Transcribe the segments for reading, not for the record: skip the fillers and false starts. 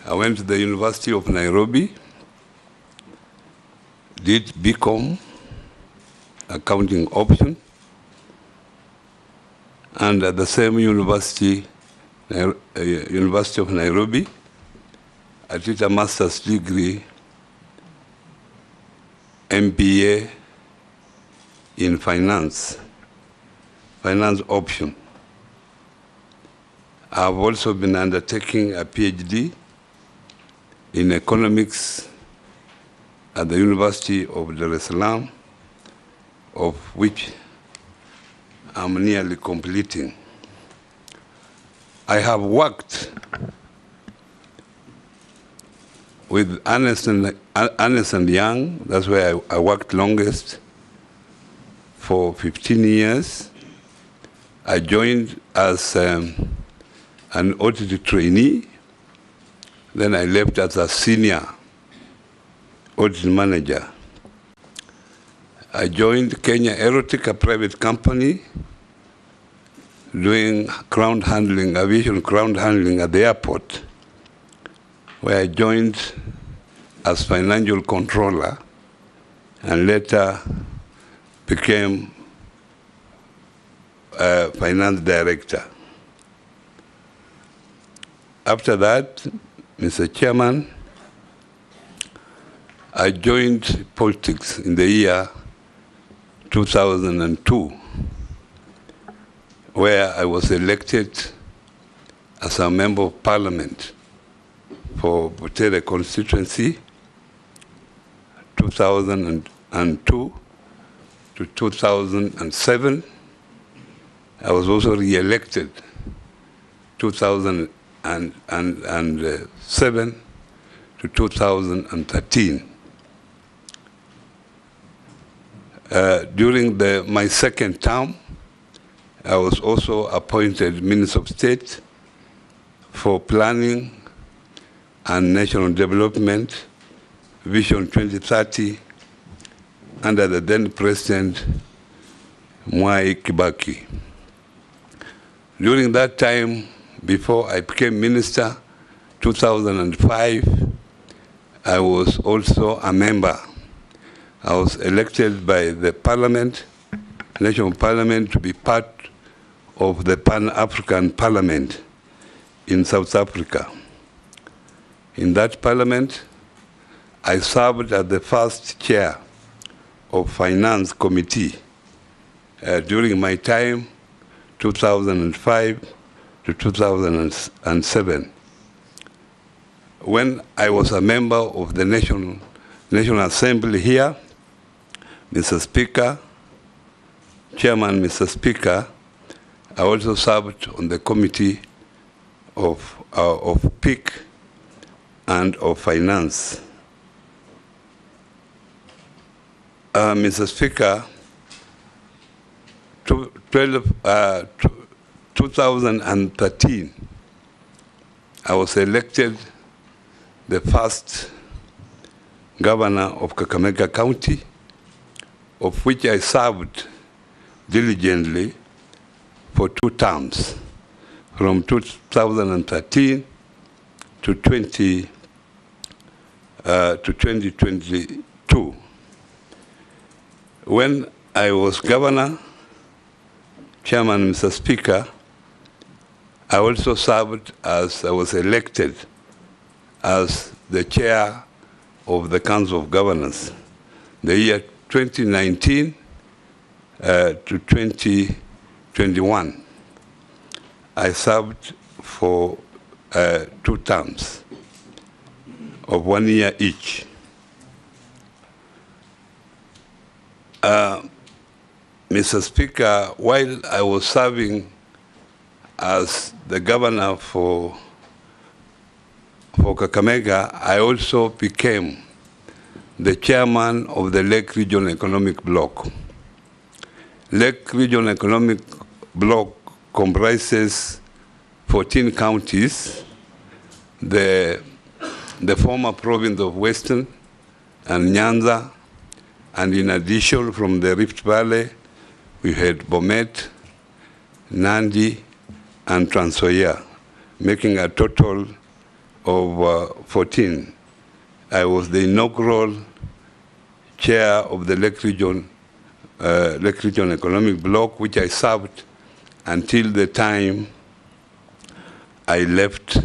I went to the University of Nairobi, did BCom, accounting option, and at the same university, University of Nairobi, I did a master's degree, MBA in finance option. I've also been undertaking a PhD in economics at the University of Dar es Salaam, of which I'm nearly completing. I have worked with Ernst & Young, that's where I worked longest, for 15 years. I joined as an audit trainee. Then I left as a senior audit manager. I joined Kenya Aerotic, a private company, doing ground handling, aviation ground handling at the airport, where I joined as financial controller and later became finance director. After that, Mr. Chairman, I joined politics in the year 2002, where I was elected as a member of parliament for Butere constituency, 2002 to 2007. I was also re-elected 2007 to 2013. During my second term, I was also appointed Minister of State for Planning and National Development, Vision 2030, under the then President Mwai Kibaki. During that time, before I became minister, 2005, I was also a member. I was elected by the Parliament, National Parliament, to be part of the Pan-African Parliament in South Africa. In that Parliament, I served as the first chair of Finance Committee during my time, 2005 to 2007. When I was a member of the National Assembly here, Mr. Speaker, Chairman, Mr. Speaker, I also served on the committee of PIC and of Finance. Mr. Speaker, 2013, I was elected the first governor of Kakamega County, of which I served diligently for 2 terms, from 2013 to 2022. When I was governor, Chairman, Mr. Speaker, I also served as I was elected as the chair of the Council of Governors. The year 2019 to 2021, I served for 2 terms of 1 year each. Mr. Speaker, while I was serving as the governor for Kakamega, I also became the chairman of the Lake Region Economic Bloc. Lake Region Economic Bloc comprises 14 counties, the former province of Western and Nyanza, and in addition from the Rift Valley, we had Bomet, Nandi, and Trans Nzoia, making a total 14, I was the inaugural chair of the Lake Region Economic Bloc, which I served until the time I left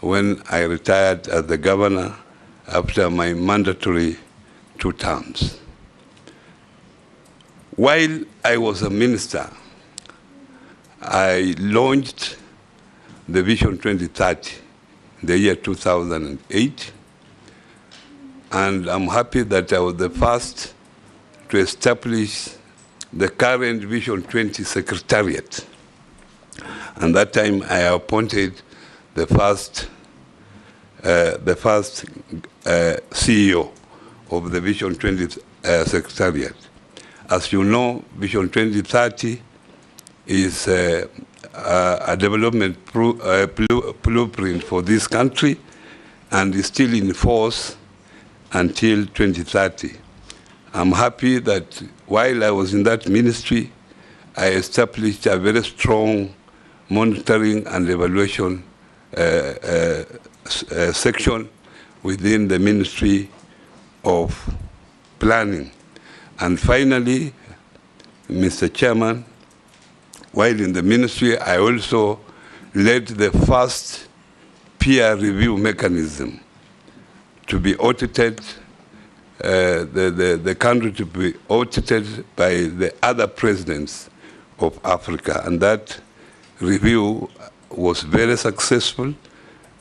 when I retired as the governor after my mandatory 2 terms. While I was a minister, I launched the Vision 2030 in the year 2008, and I'm happy that I was the first to establish the current Vision 20 Secretariat. And that time I appointed the first CEO of the Vision 20 Secretariat. As you know, Vision 2030 is a development blueprint for this country and is still in force until 2030. I'm happy that while I was in that ministry, I established a very strong monitoring and evaluation section within the Ministry of Planning. And finally, Mr. Chairman, while in the ministry, I also led the first peer review mechanism to be audited, the country to be audited by the other presidents of Africa. And that review was very successful.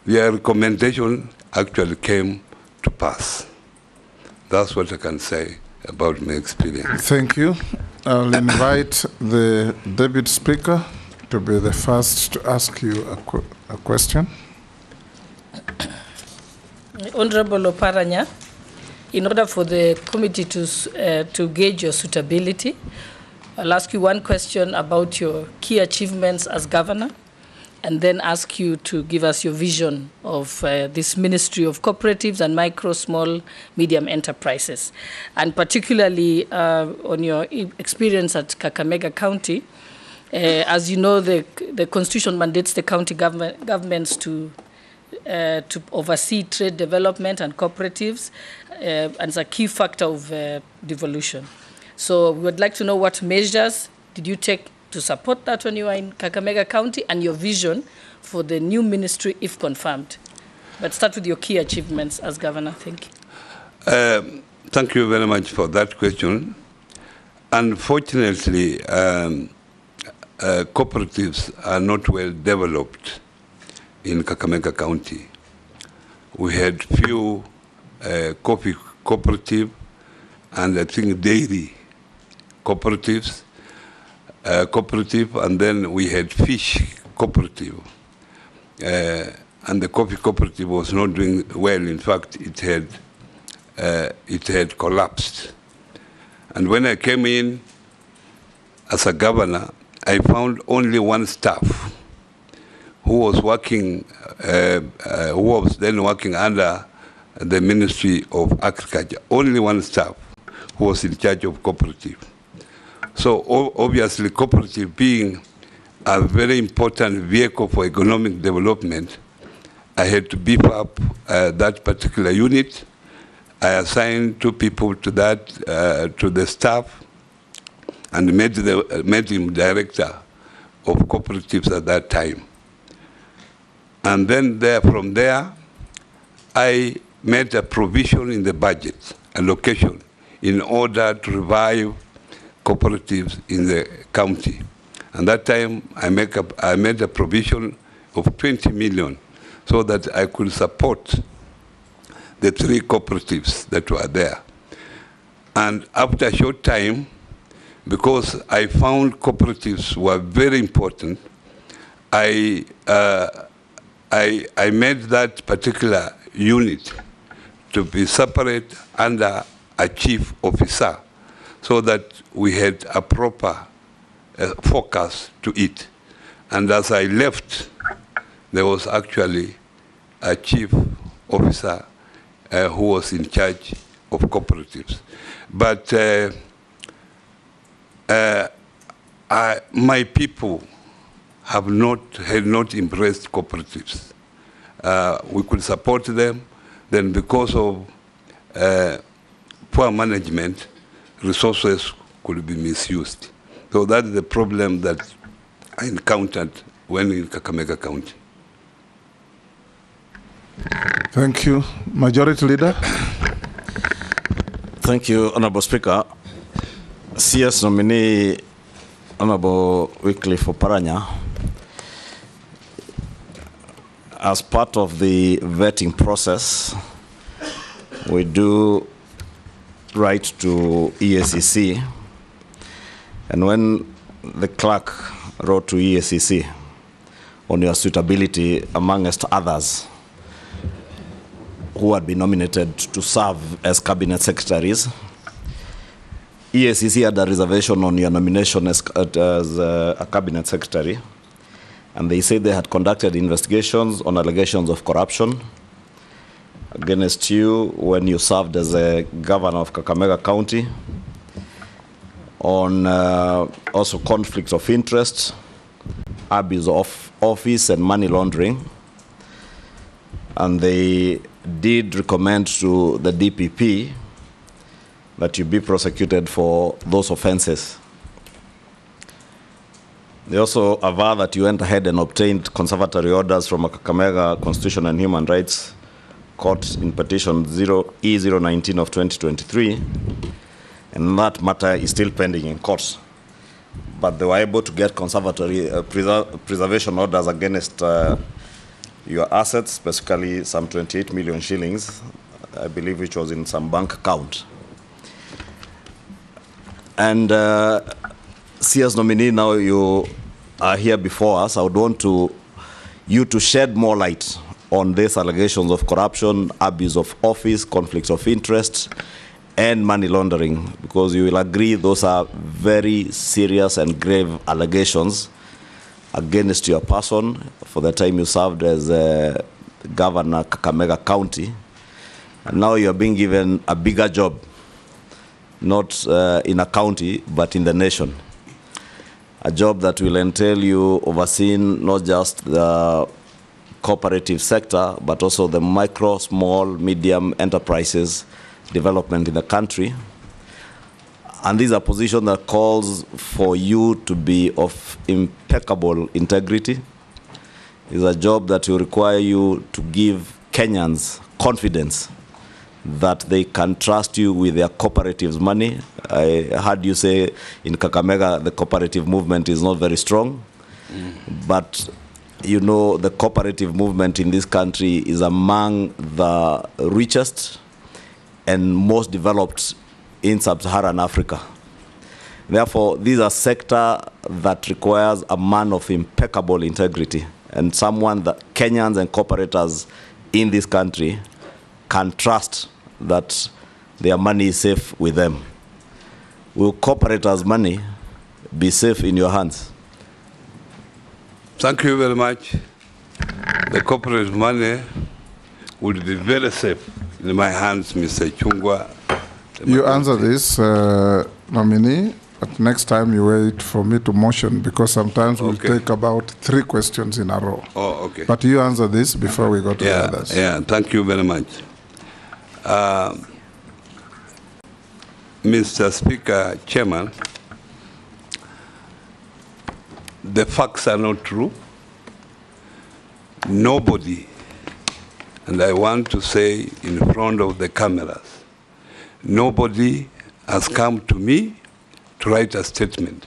Their recommendation actually came to pass. That's what I can say about my experience. Thank you. I'll invite the Deputy Speaker to be the first to ask you a question. Honorable Oparanya, in order for the committee to gauge your suitability, I'll ask you one question about your key achievements as governor, and then ask you to give us your vision of this Ministry of Cooperatives and Micro, Small, Medium Enterprises, and particularly on your experience at Kakamega County. As you know, the Constitution mandates the county governments to oversee trade development and cooperatives, and it's a key factor of devolution. So we would like to know what measures did you take to support that when you were in Kakamega County, and your vision for the new ministry if confirmed. But start with your key achievements as governor. Thank you. Thank you very much for that question. Unfortunately, cooperatives are not well developed in Kakamega County. We had few coffee cooperative and I think dairy cooperatives, and then we had fish cooperative. And the coffee cooperative was not doing well. In fact, it had collapsed. And when I came in as a governor, I found only one staff who was working, who was then working under the Ministry of Agriculture. Only one staff who was in charge of cooperative. So obviously, cooperative being a very important vehicle for economic development, I had to beef up that particular unit. I assigned 2 people to that, to the staff, and made him director of cooperatives at that time. And then from there, I made a provision in the budget, allocation, in order to revive cooperatives in the county. And that time, I made a provision of 20 million so that I could support the 3 cooperatives that were there. And after a short time, because I found cooperatives were very important, I made that particular unit to be separate under a chief officer so that we had a proper focus to it. And as I left, there was actually a chief officer who was in charge of cooperatives. But my people had not embraced cooperatives. we could support them. Then because of poor management, resources could be misused. So that's the problem that I encountered when in Kakamega County. Thank you. Majority Leader. Thank you, Honorable Speaker. CS nominee, Honorable Wycliffe Oparanya, as part of the vetting process, we do write to EACC, and when the clerk wrote to EACC on your suitability, amongst others who had been nominated to serve as cabinet secretaries, EACC had a reservation on your nomination as a cabinet secretary, and they said they had conducted investigations on allegations of corruption against you when you served as a governor of Kakamega County, on also conflict of interest, abuse of office, and money laundering. And they did recommend to the DPP that you be prosecuted for those offenses. They also aver that you went ahead and obtained conservatory orders from a Kakamega Constitution and Human Rights Court in petition E019 of 2023, and that matter is still pending in court. But they were able to get conservatory preservation orders against your assets, specifically some 28 million shillings, I believe, which was in some bank account. And CS nominee, now you are here before us. I would want you to shed more light on these allegations of corruption, abuse of office, conflicts of interest, and money laundering, because you will agree those are very serious and grave allegations against your person for the time you served as governor Kakamega County. And now you're being given a bigger job, not in a county, but in the nation. A job that will entail you overseeing not just the cooperative sector, but also the micro, small, medium enterprises development in the country. And this is a position that calls for you to be of impeccable integrity. It's a job that will require you to give Kenyans confidence that they can trust you with their cooperatives' money. I heard you say in Kakamega the cooperative movement is not very strong, but you know the cooperative movement in this country is among the richest and most developed in sub-Saharan Africa. Therefore, this is a sector that requires a man of impeccable integrity and someone that Kenyans and cooperators in this country can trust that their money is safe with them. Will cooperators' money be safe in your hands? Thank you very much. The corporate money would be very safe in my hands, Mr. Chungwa. You answer this, nominee, but next time you wait for me to motion, because sometimes we'll take about 3 questions in a row. Oh, okay. But you answer this before we go to the others. Yeah, thank you very much. Mr. Speaker, Chairman, the facts are not true. Nobody, and I want to say in front of the cameras, nobody has come to me to write a statement.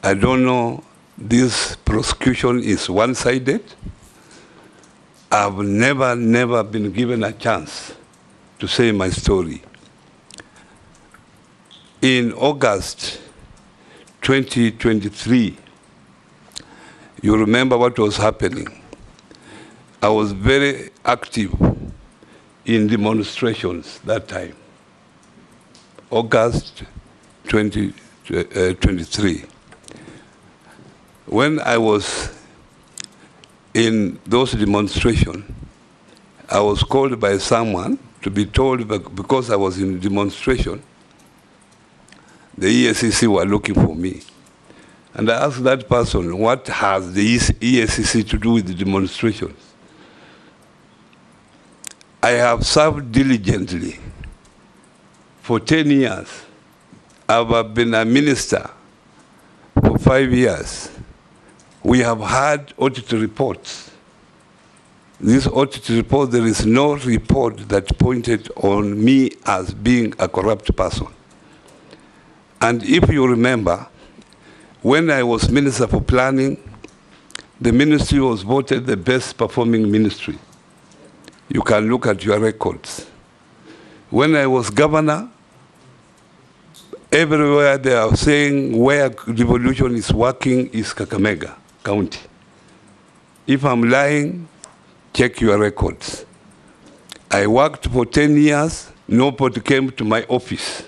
I don't know, this prosecution is one-sided. I've never been given a chance to say my story. In August 2023, you remember what was happening. I was very active in demonstrations that time, August 2023. When I was in those demonstrations, I was called by someone to be told, because I was in demonstration, the EACC were looking for me. And I asked that person, what has the EACC to do with the demonstrations? I have served diligently for 10 years. I've been a minister for 5 years. We have had audit reports. This audit report, there is no report that pointed on me as being a corrupt person. And if you remember, when I was Minister for Planning, the ministry was voted the best performing ministry. You can look at your records. When I was governor, everywhere they are saying where devolution is working is Kakamega County. If I'm lying, check your records. I worked for 10 years, nobody came to my office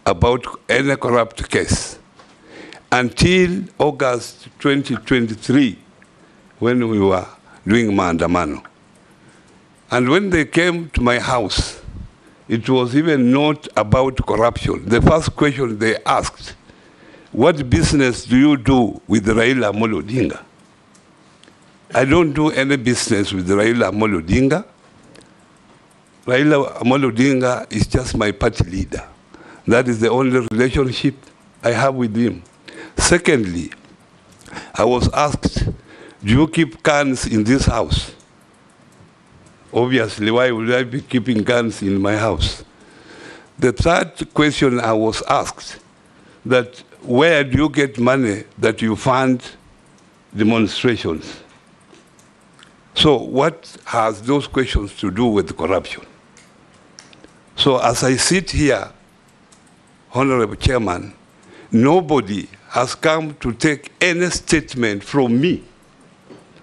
about any corrupt case until August 2023, when we were doing maandamano. And when they came to my house, it was even not about corruption. The first question they asked, what business do you do with Raila Amolo Odinga? I don't do any business with Raila Amolo Odinga. Raila Amolo Odinga is just my party leader. That is the only relationship I have with him. Secondly, I was asked, do you keep guns in this house? Obviously, why would I be keeping guns in my house? The third question I was asked, that where do you get money that you fund demonstrations? So what has those questions to do with corruption? So as I sit here, Honorable Chairman, nobody has come to take any statement from me.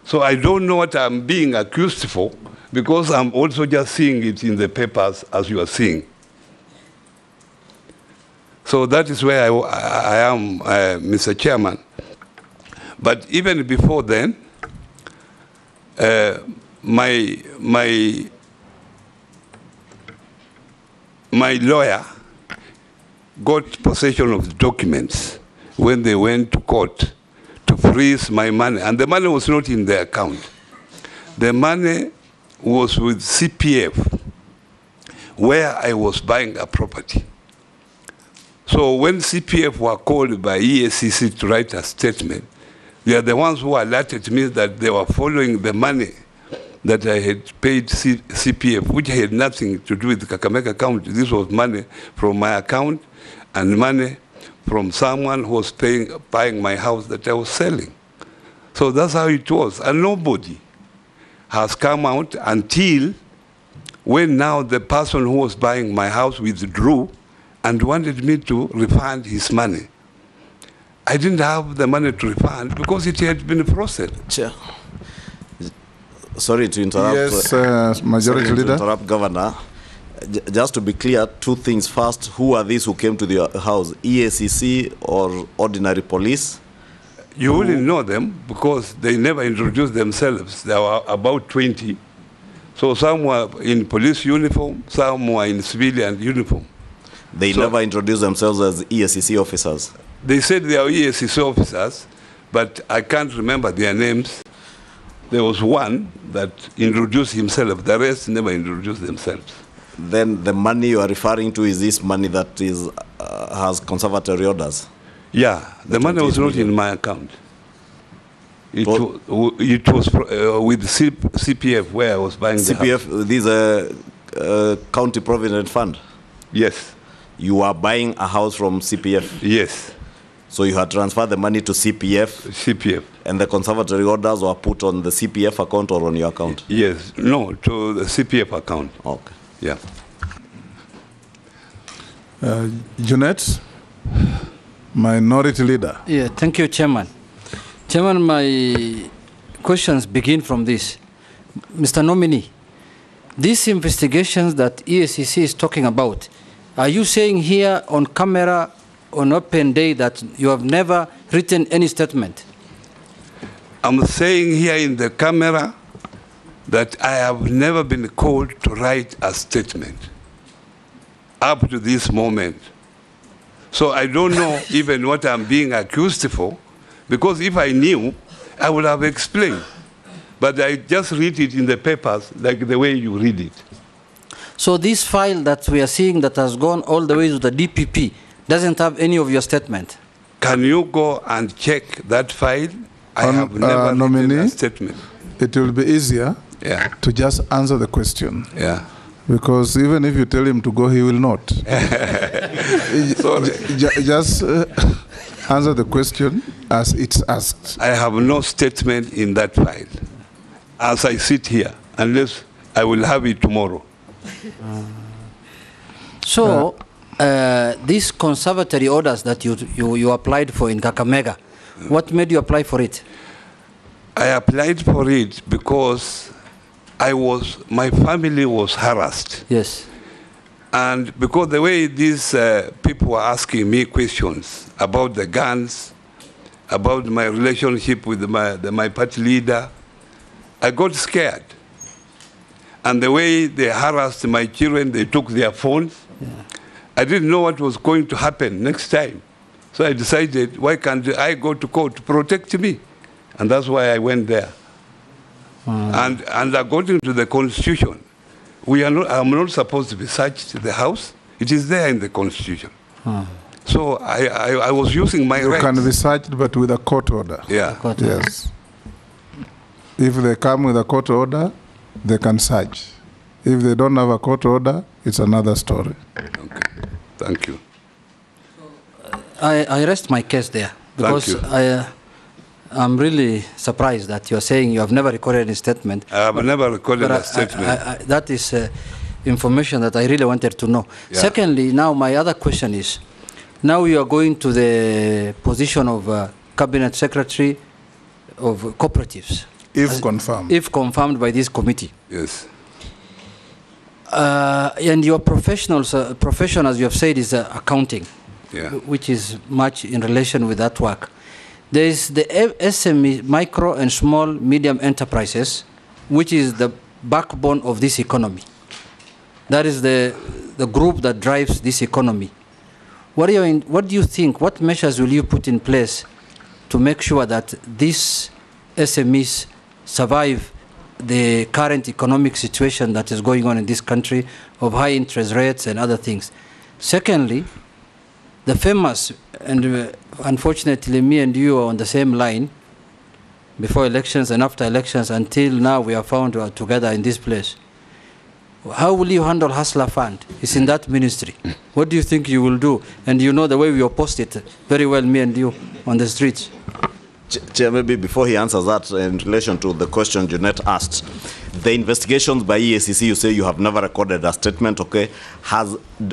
So I don't know what I'm being accused for, because I'm also just seeing it in the papers as you are seeing. So that is where I am, Mr. Chairman. But even before then, my lawyer got possession of the documents when they went to court to freeze my money. And the money was not in their account. The money was with CPF, where I was buying a property. So when CPF were called by EACC to write a statement, they are the ones who alerted me that they were following the money that I had paid CPF, which had nothing to do with the Kakamega account. This was money from my account and money from someone who was buying my house that I was selling. So that's how it was. And nobody has come out until when now the person who was buying my house withdrew and wanted me to refund his money. I didn't have the money to refund because it had been frozen. Chair. Sorry to interrupt. Yes, Majority Leader. Interrupt, Governor. Just to be clear, two things. First, who are these who came to the house? EACC or ordinary police? You wouldn't know them because they never introduced themselves. There were about 20. So some were in police uniform, some were in civilian uniform. They never introduced themselves as EACC officers? They said they are EACC officers, but I can't remember their names. There was one that introduced himself. The rest never introduced themselves. Then the money you are referring to is this money that is has conservatory orders? Yeah, the money was not in my account. It was with CPF where I was buying the house. CPF, this is a county provident fund? Yes. You are buying a house from CPF? Yes. So you had transferred the money to CPF? CPF. And the conservatory orders were put on the CPF account or on your account? Yes. No, to the CPF account. Okay. Yeah. Jeanette, Minority Leader. Yeah, thank you, Chairman. Chairman, my questions begin from this. Mr. Nominee, these investigations that EACC is talking about, are you saying here on camera on open day that you have never written any statement? I'm saying here in the camera that I have never been called to write a statement up to this moment. So I don't know even what I'm being accused for, because if I knew, I would have explained. But I just read it in the papers like the way you read it. So this file that we are seeing that has gone all the way to the DPP doesn't have any of your statement? Can you go and check that file? I have never written a statement. It will be easier to just answer the question. Yeah. Because even if you tell him to go, he will not. Just answer the question as it's asked. I have no statement in that file as I sit here, unless I will have it tomorrow. So, these conservatory orders that you applied for in Kakamega, what made you apply for it? I applied for it because my family was harassed. Yes. And because the way these people were asking me questions about the guns, about my relationship with my party leader, I got scared. And the way they harassed my children, they took their phones. Yeah. I didn't know what was going to happen next time. So I decided, why can't I go to court to protect me? And that's why I went there. And according to the Constitution, I'm not supposed to be searched the house. It is there in the Constitution. So I was using my rights. You can be searched, but with a court order. Yeah. Yes. If they come with a court order, they can search. If they don't have a court order, it's another story. Okay. Thank you. I rest my case there because I'm really surprised that you're saying you have never recorded a statement. I have never recorded a statement. That is information that I really wanted to know. Yeah. Secondly, now my other question is, now you are going to the position of Cabinet Secretary of Cooperatives. If confirmed. If confirmed by this committee. Yes. And your profession, as you have said, is accounting, which is much in relation with that work. There is the SME, micro and small medium enterprises, which is the backbone of this economy. That is the group that drives this economy. What do you think, what measures will you put in place to make sure that these SMEs survive the current economic situation that is going on in this country of high interest rates and other things? Secondly, the famous, and unfortunately me and you are on the same line, before elections and after elections, until now we are found together in this place. How will you handle Hustler Fund? It's in that ministry. What do you think you will do? And you know the way we oppose it very well, me and you, on the streets. Chair, maybe before he answers that, in relation to the question Jeanette asked, the investigations by EACC, you say you have never recorded a statement, okay?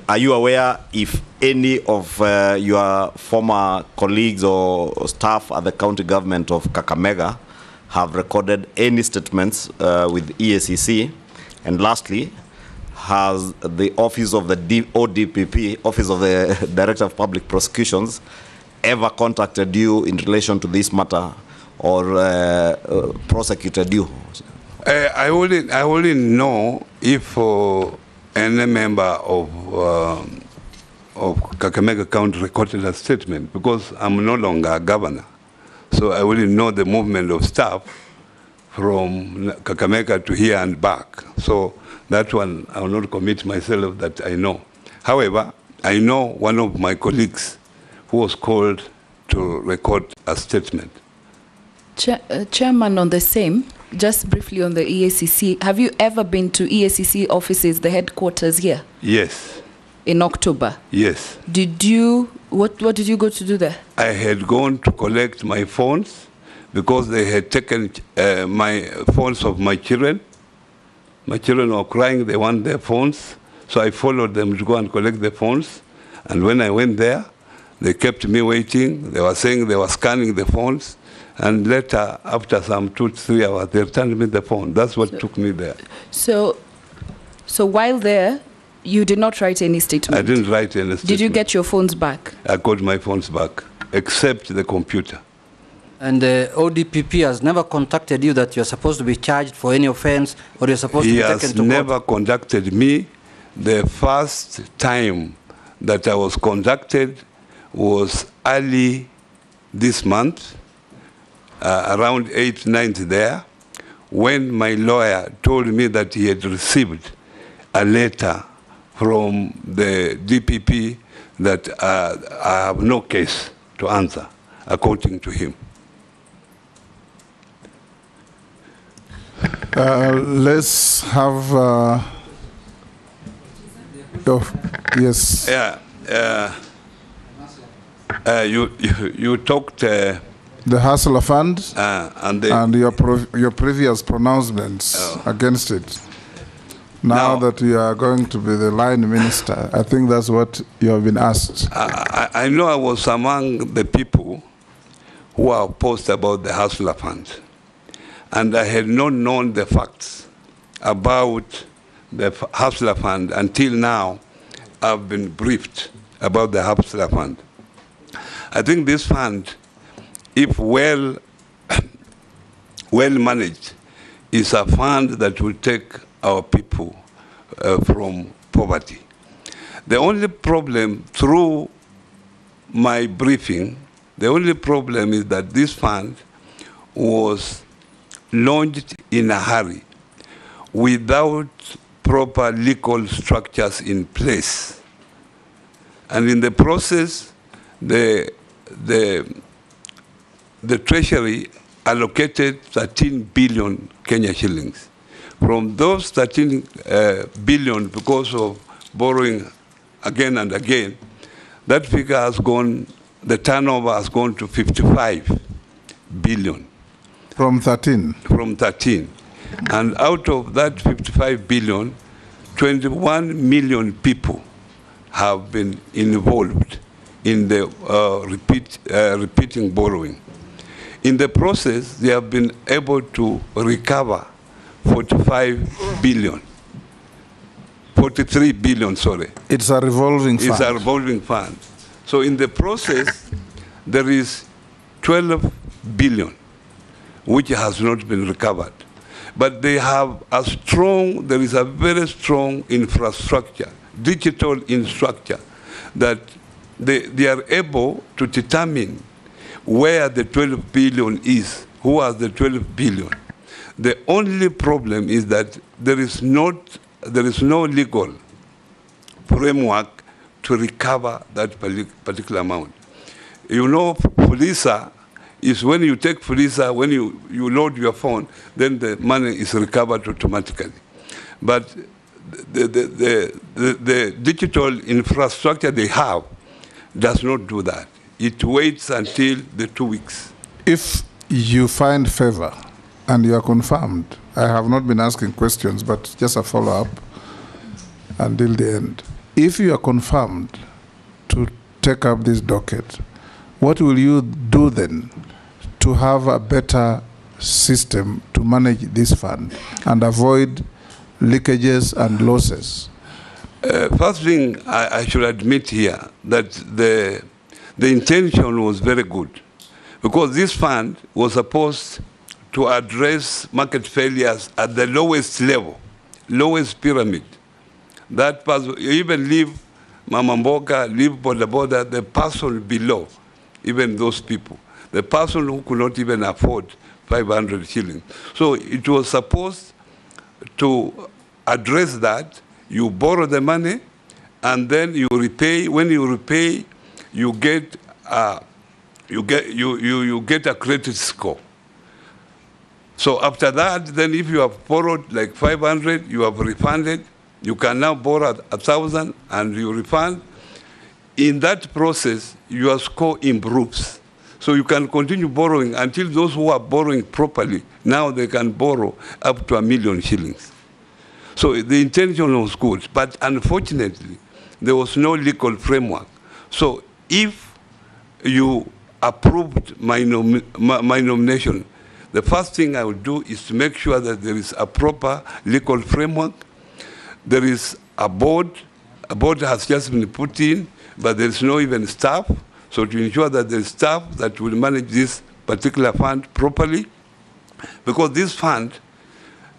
Are you aware if any of your former colleagues or staff at the county government of Kakamega have recorded any statements with EACC? And lastly, has the Office of the ODPP, Office of the Director of Public Prosecutions, ever contacted you in relation to this matter or prosecuted you? I only know if any member of Kakamega County recorded a statement, because I'm no longer a governor. So I only know the movement of staff from Kakamega to here and back. So that one, I will not commit myself that I know. However, I know one of my colleagues who was called to record a statement. Chairman, on the same, just briefly on the EACC, have you ever been to EACC offices, the headquarters here? Yes. In October? Yes. What did you go to do there? I had gone to collect my phones because they had taken my phones of my children. My children were crying, they want their phones. So I followed them to go and collect the phones. And when I went there, they kept me waiting. They were saying they were scanning the phones. And later, after some 2-3 hours, they returned me the phone. That's what took me there. So while there, you did not write any statement? I didn't write any statement. Did you get your phones back? I got my phones back, except the computer. And the ODPP has never contacted you that you're supposed to be charged for any offense or you're supposed to be taken to court? He has never contacted me. The first time that I was contacted was early this month, around 8th, 9th there, when my lawyer told me that he had received a letter from the DPP that I have no case to answer, according to him. Let's have... yes. Yeah. You talked... the Hustler Fund and your previous pronouncements against it. Now that you are going to be the line minister, I think that's what you have been asked. I know I was among the people who are opposed about the Hustler Fund. And I had not known the facts about the Hustler Fund until now. I've been briefed about the Hustler Fund. I think this fund, if well managed, is a fund that will take our people from poverty. The only problem through my briefing, the only problem is that this fund was launched in a hurry without proper legal structures in place. And in the process, the Treasury allocated 13 billion Kenya shillings. From those 13 billion, because of borrowing again and again, that figure has gone, the turnover has gone to 55 billion. From 13? From 13. And out of that 55 billion, 21 million people have been involved in the repeating borrowing. In the process, they have been able to recover 45 billion. 43 billion, sorry. It's a revolving fund. It's a revolving fund. So in the process, there is 12 billion, which has not been recovered. But they have a strong, there is a very strong infrastructure, digital infrastructure, that they are able to determine where the 12 billion is, who has the 12 billion. The only problem is that there is no legal framework to recover that particular amount. You know, Fulisa is when you take Fulisa, when you load your phone, then the money is recovered automatically. But the digital infrastructure they have does not do that. It waits until the 2 weeks. If you find favor and you are confirmed, I have not been asking questions, but just a follow-up until the end. If you are confirmed to take up this docket, what will you do then to have a better system to manage this fund and avoid leakages and losses? First thing I should admit here that the intention was very good, because this fund was supposed to address market failures at the lowest level, lowest pyramid. That person, even leave Mama Mboga, leave Boda Boda, the person below, even those people, the person who could not even afford 500 shillings. So it was supposed to address that. You borrow the money, and then you repay. When you repay, you get a credit score. So after that, then if you have borrowed like 500, you have refunded. You can now borrow 1,000 and you refund. In that process, your score improves. So you can continue borrowing until those who are borrowing properly, now they can borrow up to 1 million shillings. So the intention was good, but unfortunately, there was no legal framework. So if you approved my nomination, the first thing I would do is to make sure that there is a proper legal framework. There is a board has just been put in, but there is no even staff. So to ensure that there is staff that will manage this particular fund properly, because this fund,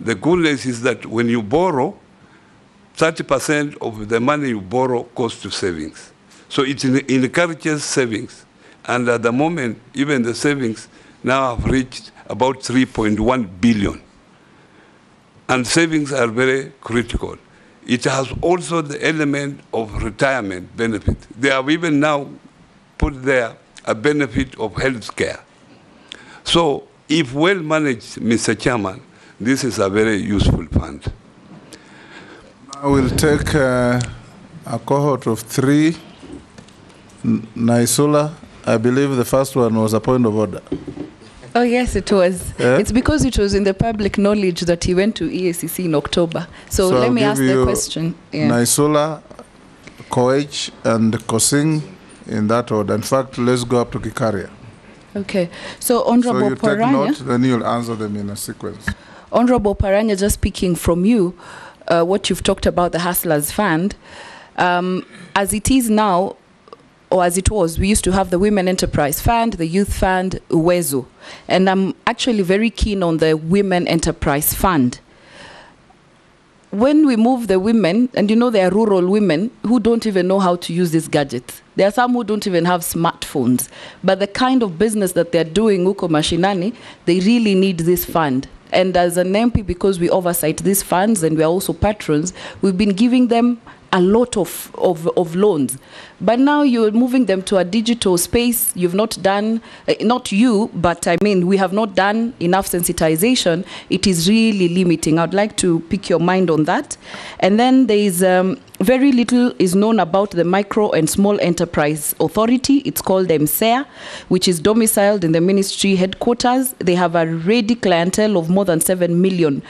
the goodness is that when you borrow, 30% of the money you borrow goes to savings. So it encourages savings. And at the moment, even the savings now have reached about 3.1 billion. and savings are very critical. It has also the element of retirement benefit. They have even now put there a benefit of health care. So if well managed, Mr. Chairman, this is a very useful fund. I will take a cohort of 3. Naisula, I believe the first one was a point of order. Oh, yes, it was. Yeah? It's because it was in the public knowledge that he went to EACC in October. So let I'll me give ask the you question. Yeah. Naisula, Koech, and Kosing in that order. In fact, let's go up to Kikaria. Okay. So, So Honorable you take Oparanya, note, then you'll answer them in a sequence. Honorable Oparanya, just speaking from you, what you've talked about the Hustlers Fund, as it is now, or as it was, we used to have the Women Enterprise Fund, the Youth Fund, Uwezo. And I'm actually very keen on the Women Enterprise Fund. When we move the women, and you know there are rural women who don't even know how to use these gadgets. There are some who don't even have smartphones. But the kind of business that they're doing, Uko Mashinani, they really need this fund. And as an MP, because we oversight these funds and we are also patrons, we've been giving them a lot of loans. But now you're moving them to a digital space. You've not done, not you, but I mean, we have not done enough sensitization. It is really limiting. I'd like to pick your mind on that. And then there is very little is known about the Micro and Small Enterprise Authority. It's called MSEA, which is domiciled in the ministry headquarters. They have a ready clientele of more than 7 million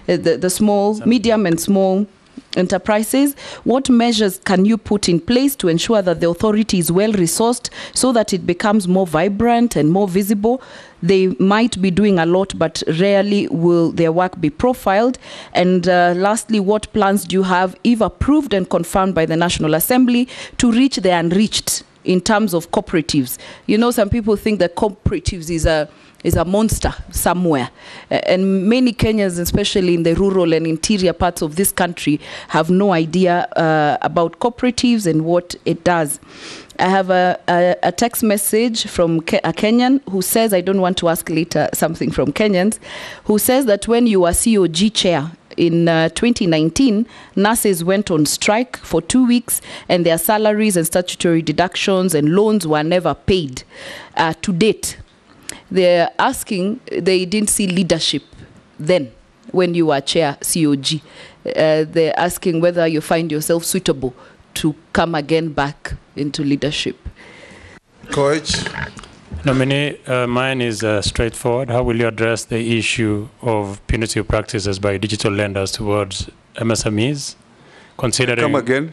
the small, medium and small enterprises. What measures can you put in place to ensure that the authority is well resourced so that it becomes more vibrant and more visible? They might be doing a lot, but rarely will their work be profiled. And lastly, what plans do you have, if approved and confirmed by the National Assembly, to reach the unreached in terms of cooperatives? You know, some people think that cooperatives is a monster somewhere. And many Kenyans, especially in the rural and interior parts of this country, have no idea about cooperatives and what it does. I have a text message from a Kenyan who says, I don't want to ask later something from Kenyans, who says that when you were COG chair in 2019, nurses went on strike for 2 weeks and their salaries and statutory deductions and loans were never paid to date. They're asking, they didn't see leadership then when you were chair COG. They're asking whether you find yourself suitable to come again back into leadership. Coach. Nominee, mine is straightforward. How will you address the issue of punitive practices by digital lenders towards MSMEs? Considering,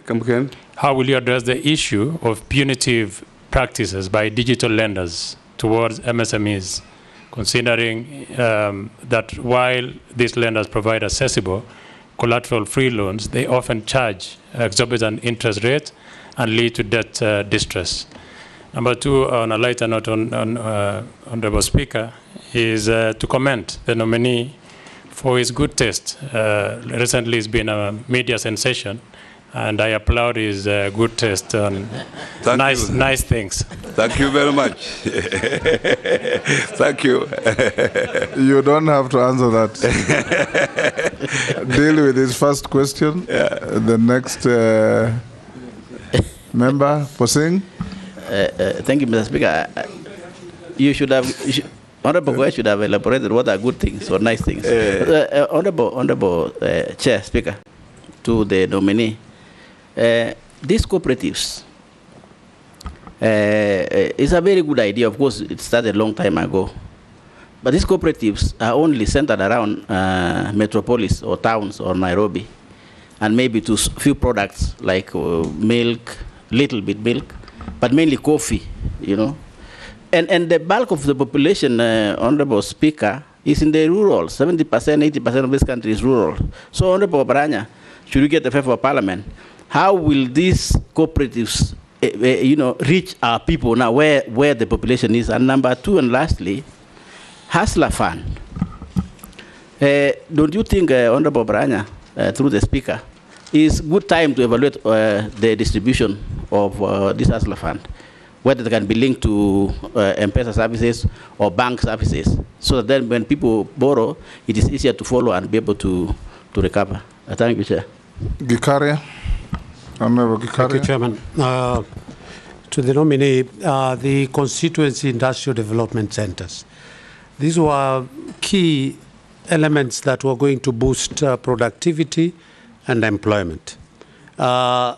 Come again. How will you address the issue of punitive practices by digital lenders towards MSMEs, considering that while these lenders provide accessible collateral-free loans, they often charge exorbitant interest rates and lead to debt distress. Number two, on a lighter note, Honorable Speaker, is to commend the nominee for his good taste. Recently, it's been a media sensation, and I applaud his good taste on nice things. Thank you very much. Thank you. You don't have to answer that. Deal with his first question. Yeah. The next member, Posing. Thank you, Mr. Speaker. Honorable Goy should have elaborated what are good things or nice things. Honorable Chair, Speaker, to the nominee, these cooperatives is a very good idea. Of course, it started a long time ago. But these cooperatives are only centered around metropolis or towns or Nairobi, and maybe to few products like milk, little bit milk, but mainly coffee, you know. And the bulk of the population, Honorable Speaker, is in the rural. 70%, 80% of this country is rural. So, Honorable Oparanya, should we get the favor of Parliament, how will these cooperatives, reach our people now where the population is? And number two, and lastly, Hustler Fund. Don't you think, Honorable Oparanya, through the Speaker, is good time to evaluate the distribution of this Hustler Fund? whether they can be linked to M-Pesa services or bank services, so that then when people borrow, it is easier to follow and be able to recover. Thank you, Chair. Gikaria. Honorable Gikaria. Thank you, Chairman. To the nominee, the constituency industrial development centers. These were key elements that were going to boost productivity and employment. A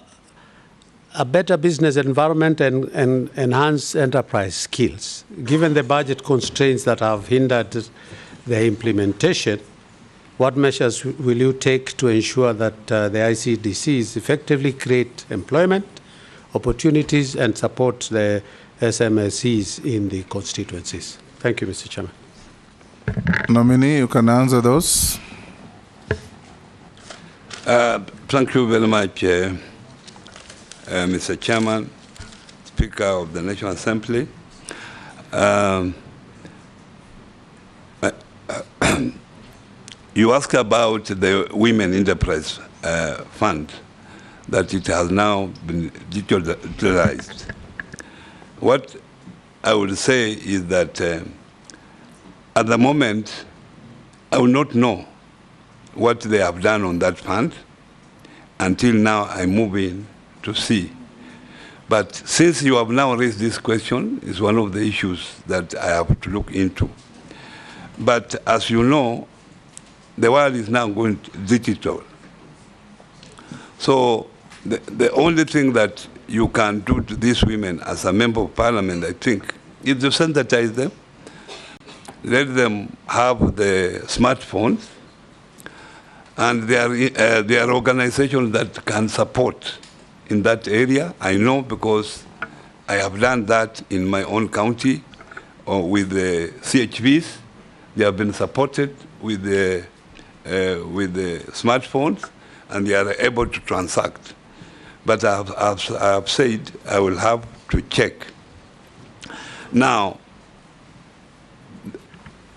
better business environment and enhance enterprise skills. Given the budget constraints that have hindered the implementation, what measures will you take to ensure that the ICDCs effectively create employment opportunities and support the SMSEs in the constituencies? Thank you, Mr. Chairman. Nominee, you can answer those. Thank you very much, Mr. Chairman, Speaker of the National Assembly. You asked about the Women Enterprise Fund, that it has now been digitalized. What I would say is that at the moment, I will not know what they have done on that fund until now I move in to see. But since you have now raised this question, it's one of the issues that I have to look into. But as you know, the world is now going digital. So the only thing that you can do to these women as a member of parliament, I think, is to sensitize them, let them have the smartphones, and there are organizations that can support in that area. I know because I have done that in my own county with the CHVs. They have been supported with the smartphones, and they are able to transact. But I have said I will have to check. Now,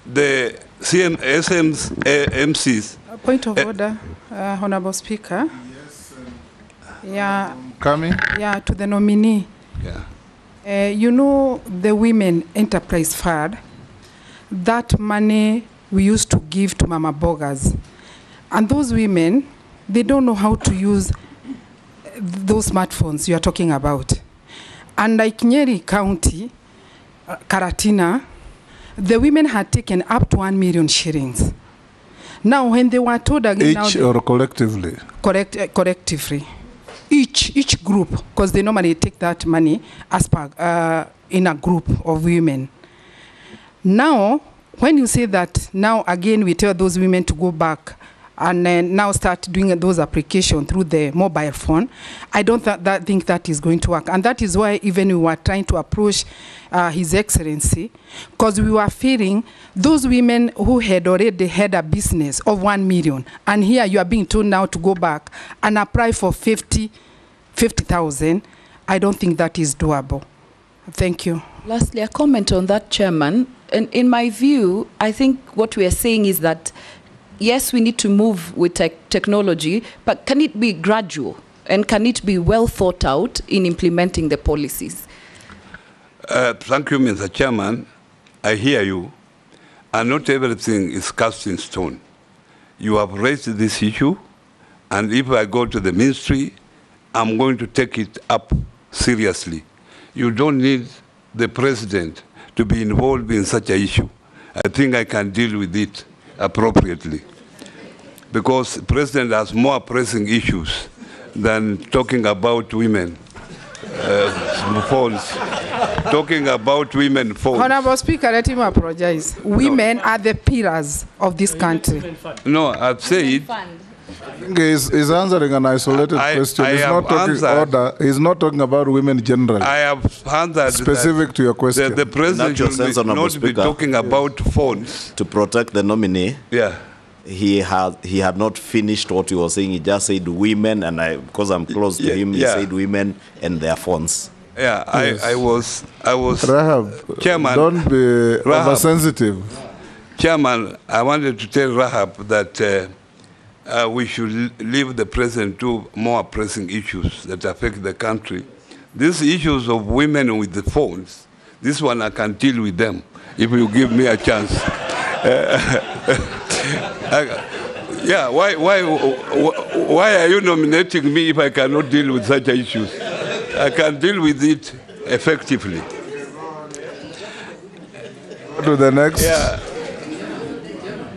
the MCs. Point of order, Honorable Speaker. Yes. Yeah. Coming. Yeah, to the nominee. Yeah. You know, the Women Enterprise Fund, that money we used to give to Mama Bogas. And those women, they don't know how to use those smartphones you are talking about. And like Nyeri County, Karatina, the women had taken up to 1 million shillings. Now, when they were told again... Each or collectively? Collectively. Each group, because they normally take that money as per, in a group of women. Now, when you say that, now again we tell those women to go back and now start doing those applications through the mobile phone, I don't think that is going to work. And that is why even we were trying to approach His Excellency, because we were feeling those women who had already had a business of 1 million, and here you are being told now to go back and apply for 50,000. I don't think that is doable. Thank you. Lastly, a comment on that, Chairman. In my view, I think what we are saying is that yes, we need to move with technology, but can it be gradual? And can it be well thought out in implementing the policies? Thank you, Mr. Chairman. I hear you. And not everything is cast in stone. You have raised this issue, and if I go to the ministry, I'm going to take it up seriously. You don't need the president to be involved in such an issue. I think I can deal with it appropriately, because the president has more pressing issues than talking about women phones. Talking about women phones. Honorable Speaker, let him apologize. Women are the pillars of this country. No, I've said. He's answering an isolated question. He's not talking order. He's not talking about women generally. I have answered specific to your question. The president should not be talking about phones. To protect the nominee. Yeah. He had not finished what he was saying. He just said women, and because I'm close to him, he said women and their phones. Yeah, yes. I was Rahab, Chairman. Don't be oversensitive. Chairman, I wanted to tell Rahab that we should leave the president to more pressing issues that affect the country, These issues of women with the phones, this one I can deal with them if you give me a chance. Yeah, why are you nominating me if I cannot deal with such issues? I can deal with it effectively. Go to the next. Yeah.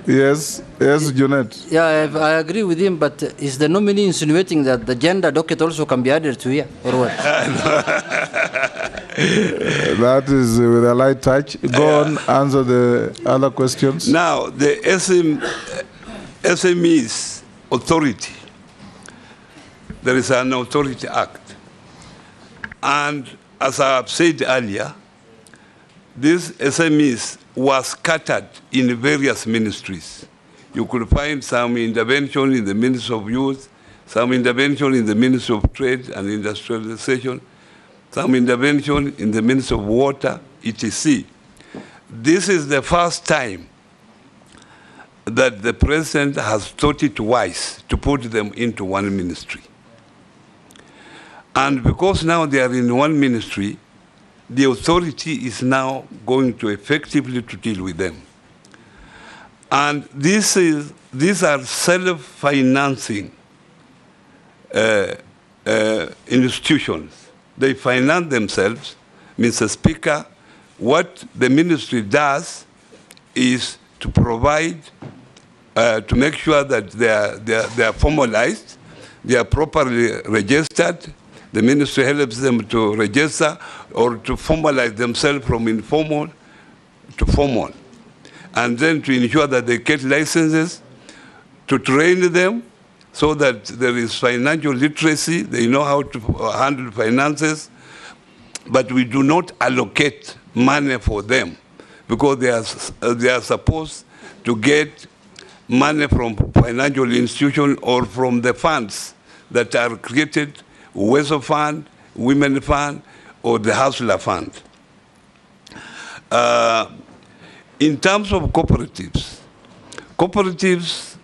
Yes, Junet. Yeah, I agree with him, but is the nominee insinuating that the gender docket also can be added to here, or what? That is with a light touch. Go on, answer the other questions. Now, the SMEs authority, there is an authority act. And as I have said earlier, these SMEs were scattered in various ministries. You could find some intervention in the Ministry of Youth, some intervention in the Ministry of Trade and Industrialization, some intervention in the Ministry of Water, etc. This is the first time that the President has thought it wise to put them into one ministry. And because now they are in one ministry, the authority is now going to effectively to deal with them. And these are self-financing institutions. They finance themselves. Mr. Speaker, what the ministry does is to provide, to make sure that they are formalized, they are properly registered. The ministry helps them to register or to formalize themselves from informal to formal. And then to ensure that they get licenses, to train them so that there is financial literacy, they know how to handle finances, but we do not allocate money for them because they are supposed to get money from financial institutions or from the funds that are created, Weso Fund, Women Fund, or the Hustler Fund. In terms of cooperatives, cooperatives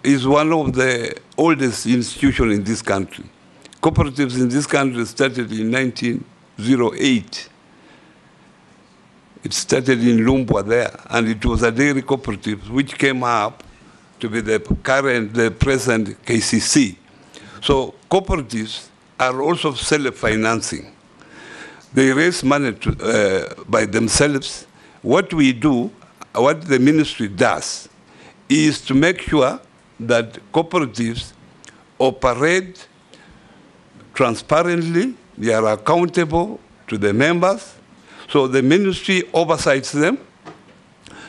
is one of the oldest institutions in this country. Cooperatives in this country started in 1908. It started in Lumbwa there, and it was a dairy cooperative which came up to be the present KCC. So cooperatives are also self-financing. They raise money by themselves. What we do, what the ministry does, is to make sure that cooperatives operate transparently, they are accountable to the members, so the ministry oversights them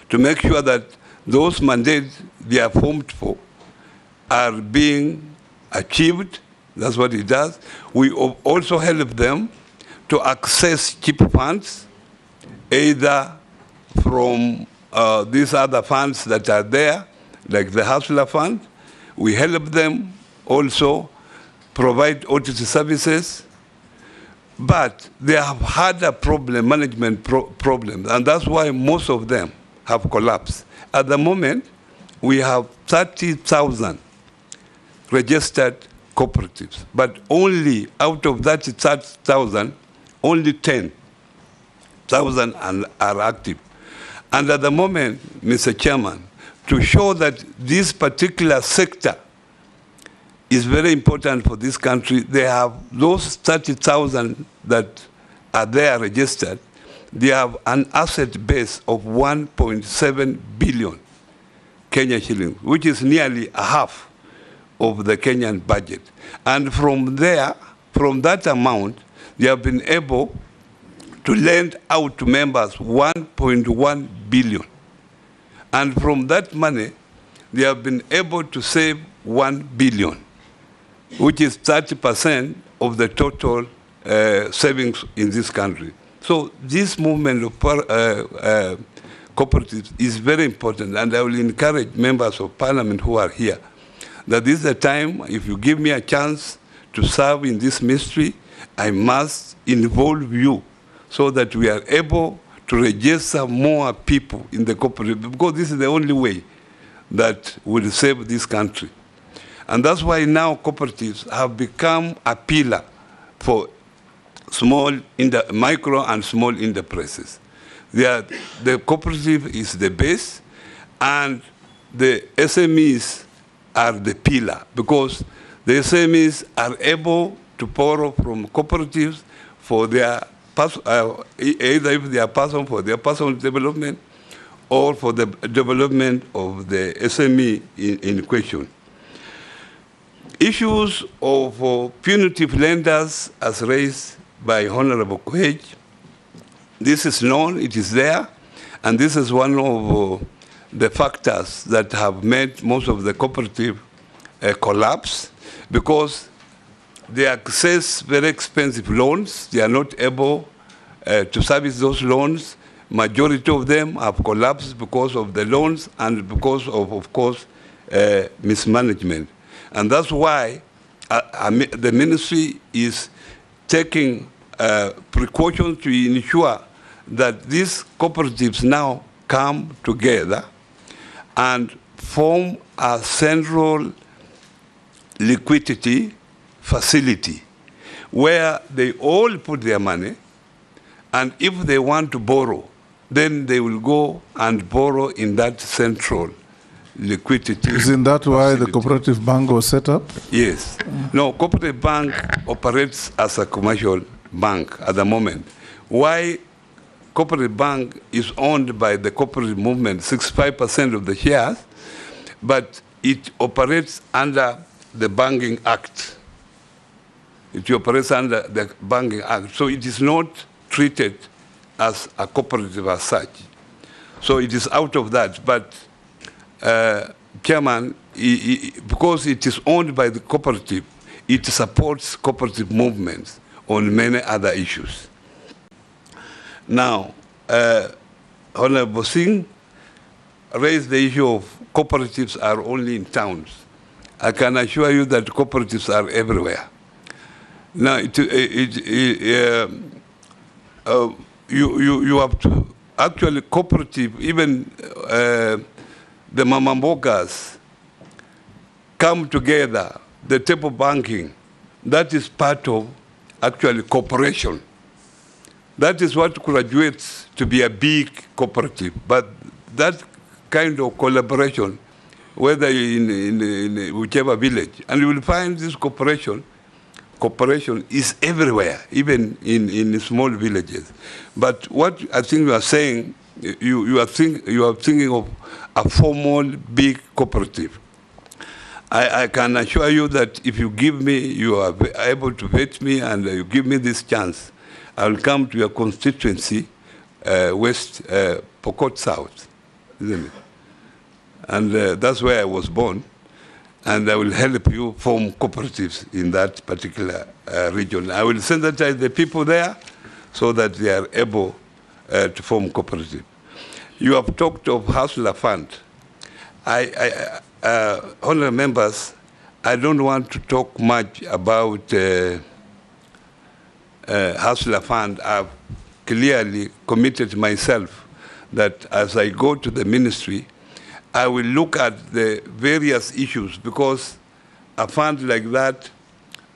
to make sure that those mandates they are formed for are being achieved. That's what it does. We also help them to access cheap funds, either from these other funds that are there, like the Hustler Fund. We help them also provide audit services, but they have had a problem, management problem, and that's why most of them have collapsed. At the moment, we have 30,000 registered cooperatives, but only out of that 30,000, only 10,000 are active. And at the moment, Mr. Chairman, to show that this particular sector is very important for this country, they have those 30,000 that are there registered, they have an asset base of 1.7 billion Kenya shillings, which is nearly a half of the Kenyan budget. And from there, from that amount, they have been able to lend out to members 1.1 billion. And from that money, they have been able to save 1 billion, which is 30% of the total savings in this country. So this movement of cooperatives is very important, and I will encourage members of parliament who are here that this is the time, if you give me a chance to serve in this ministry, I must involve you so that we are able to register more people in the cooperative, because this is the only way that will save this country. And that's why now cooperatives have become a pillar for micro and small enterprises. The cooperative is the base, and the SMEs are the pillar, because the SMEs are able to borrow from cooperatives for their either if they are for their personal development or for the development of the SME in question. Issues of punitive lenders, as raised by Honorable Koech, this is known, it is there, and this is one of the factors that have made most of the cooperative collapse, because they access very expensive loans. They are not able to service those loans. Majority of them have collapsed because of the loans and because of course, mismanagement. And that's why the ministry is taking precautions to ensure that these cooperatives now come together and form a central liquidity facility where they all put their money, and if they want to borrow, then they will go and borrow in that central liquidity. Isn't that why the cooperative bank was set up? Yes. No, cooperative bank operates as a commercial bank at the moment. Why cooperative bank is owned by the cooperative movement, 65% of the shares, but it operates under the Banking Act. It operates under the Banking Act. So it is not treated as a cooperative as such. So it is out of that. But Chairman, because it is owned by the cooperative, it supports cooperative movements on many other issues. Now, Honorable Singh raised the issue of cooperatives are only in towns. I can assure you that cooperatives are everywhere. Now, you have to actually cooperative, even the mamambokas come together, the table banking, that is part of actually cooperation. That is what graduates to be a big cooperative. But that kind of collaboration, whether in whichever village, and you will find this cooperation is everywhere, even in small villages. But what I think you are saying, you are thinking of a formal big cooperative. I can assure you that if you give me, you are able to vet me, and you give me this chance, I will come to your constituency, West Pokot South, isn't it? And that's where I was born. And I will help you form cooperatives in that particular region. I will sensitize the people there so that they are able to form cooperative. You have talked of Hustler Fund. Honourable members, I don't want to talk much about Hustler Fund. I've clearly committed myself that as I go to the ministry, I will look at the various issues, because a fund like that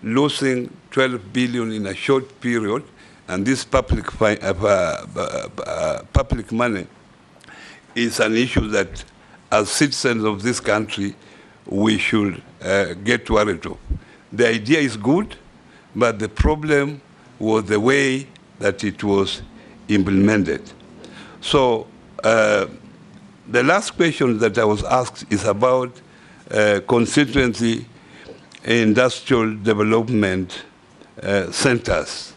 losing 12 billion in a short period, and this public money is an issue that as citizens of this country we should get worried of. The idea is good, but the problem was the way that it was implemented. So the last question that I was asked is about constituency industrial development centers.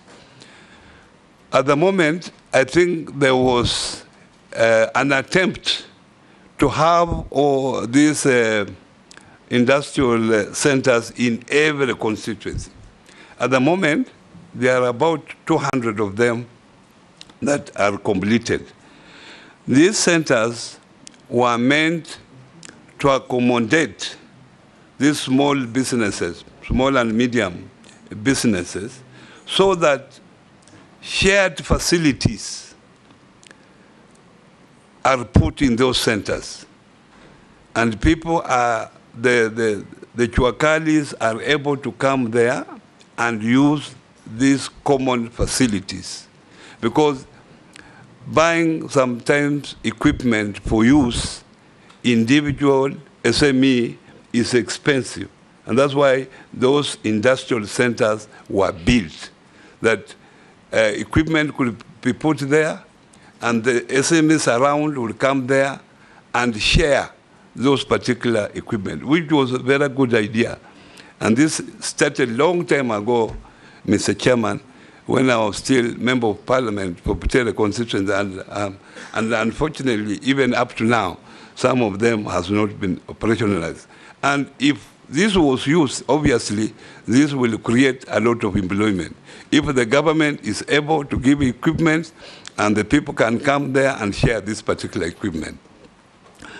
At the moment, I think there was an attempt to have all these industrial centers in every constituency. At the moment, there are about 200 of them that are completed. These centers were meant to accommodate these small businesses, small and medium businesses, so that shared facilities are put in those centers. And people are, the Chuakalis are able to come there and use these common facilities, because buying sometimes equipment for use, individual, SME, is expensive. And that's why those industrial centers were built, that equipment could be put there, and the SMEs around would come there and share those particular equipment, which was a very good idea. And this started a long time ago, Mr. Chairman, when I was still Member of Parliament for Butere constituency, and unfortunately, even up to now, some of them has not been operationalized. And if this was used, obviously, this will create a lot of employment. If the government is able to give equipment and the people can come there and share this particular equipment.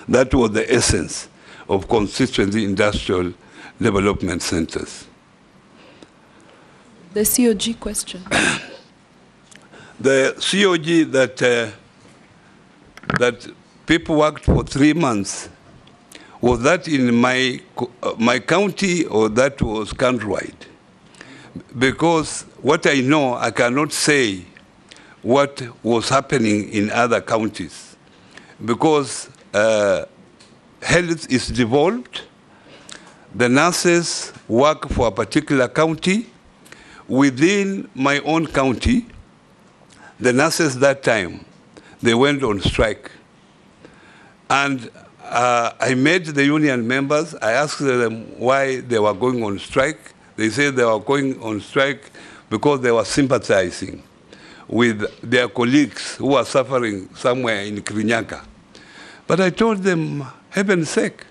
That was the essence of constituency industrial development centers. The COG question. The COG that people worked for 3 months, was that in my county or that was countrywide? Because what I know, I cannot say what was happening in other counties, because health is devolved. The nurses work for a particular county. Within my own county, the nurses that time, they went on strike. And I met the union members. I asked them why they were going on strike. They said they were going on strike because they were sympathizing with their colleagues who are suffering somewhere in Kirinyaga. But I told them, heaven's sake,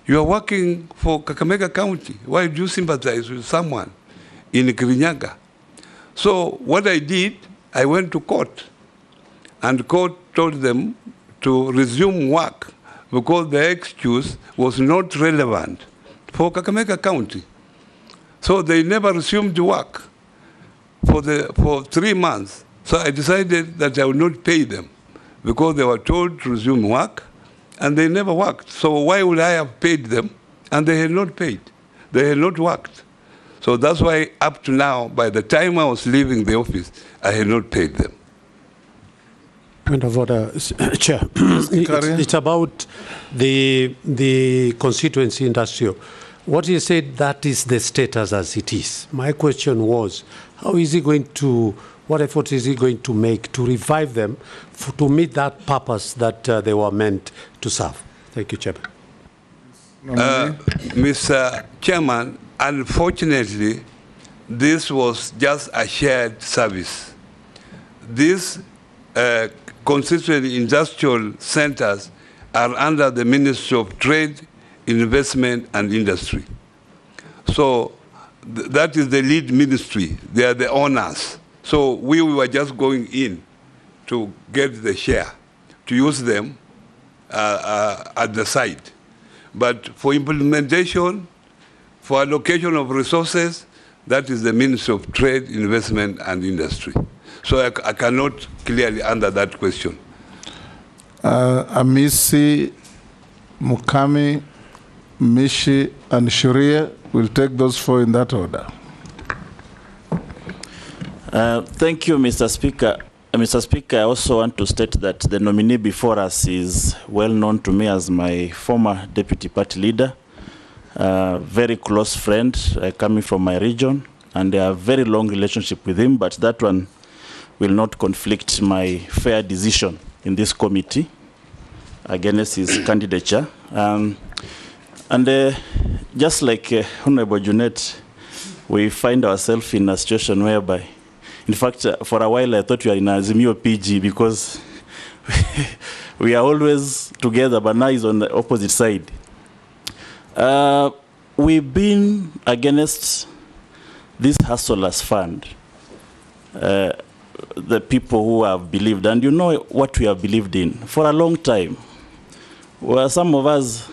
you are working for Kakamega County. Why do you sympathize with someone in Kirinyaga? So what I did, I went to court, and court told them to resume work because the excuse was not relevant for Kakamega County. So they never resumed work for 3 months. So I decided that I would not pay them because they were told to resume work and they never worked. So why would I have paid them? And they had not paid. They had not worked. So that's why up to now, by the time I was leaving the office, I had not paid them. Point of order, Chair. It's about the constituency industrial. What you said, that is the status as it is. My question was, how is he going to, what effort is he going to make to revive them to meet that purpose that they were meant to serve? Thank you, Chairman. Mr. Chairman, unfortunately, this was just a shared service. These constituency industrial centers are under the Ministry of Trade, Investment and Industry. So that is the lead ministry. They are the owners. So we were just going in to get the share, to use them at the site. But for implementation, for allocation of resources, that is the Ministry of Trade, Investment and Industry. So I cannot clearly answer that question. Amisi, Mukami, Mishi, and Shuria, will take those 4 in that order. Thank you, Mr. Speaker. Mr. Speaker, I also want to state that the nominee before us is well known to me as my former deputy party leader, very close friend coming from my region, and I have a very long relationship with him, but that one will not conflict my fair decision in this committee against his candidature. Just like Honorable Junet, we find ourselves in a situation whereby, in fact, for a while I thought we were in Azimio PG because we are always together, but now he's on the opposite side. We've been against this hustlers fund, the people who have believed, and you know what we have believed in for a long time. Well, some of us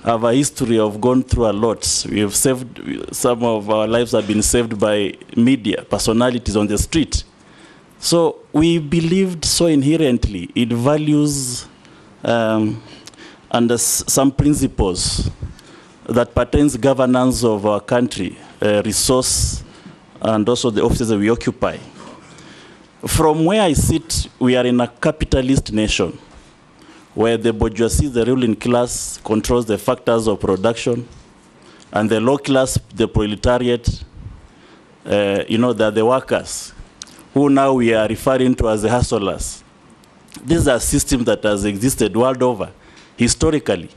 have a history of going through a lot. We have saved, some of our lives have been saved by media, personalities on the street. So we believed so inherently in values and some principles that pertains governance of our country, resource and also the offices that we occupy. From where I sit, we are in a capitalist nation where the bourgeoisie, the ruling class, controls the factors of production, and the low class, the proletariat, they're the workers, who now we are referring to as the hustlers. This is a system that has existed world over, historically.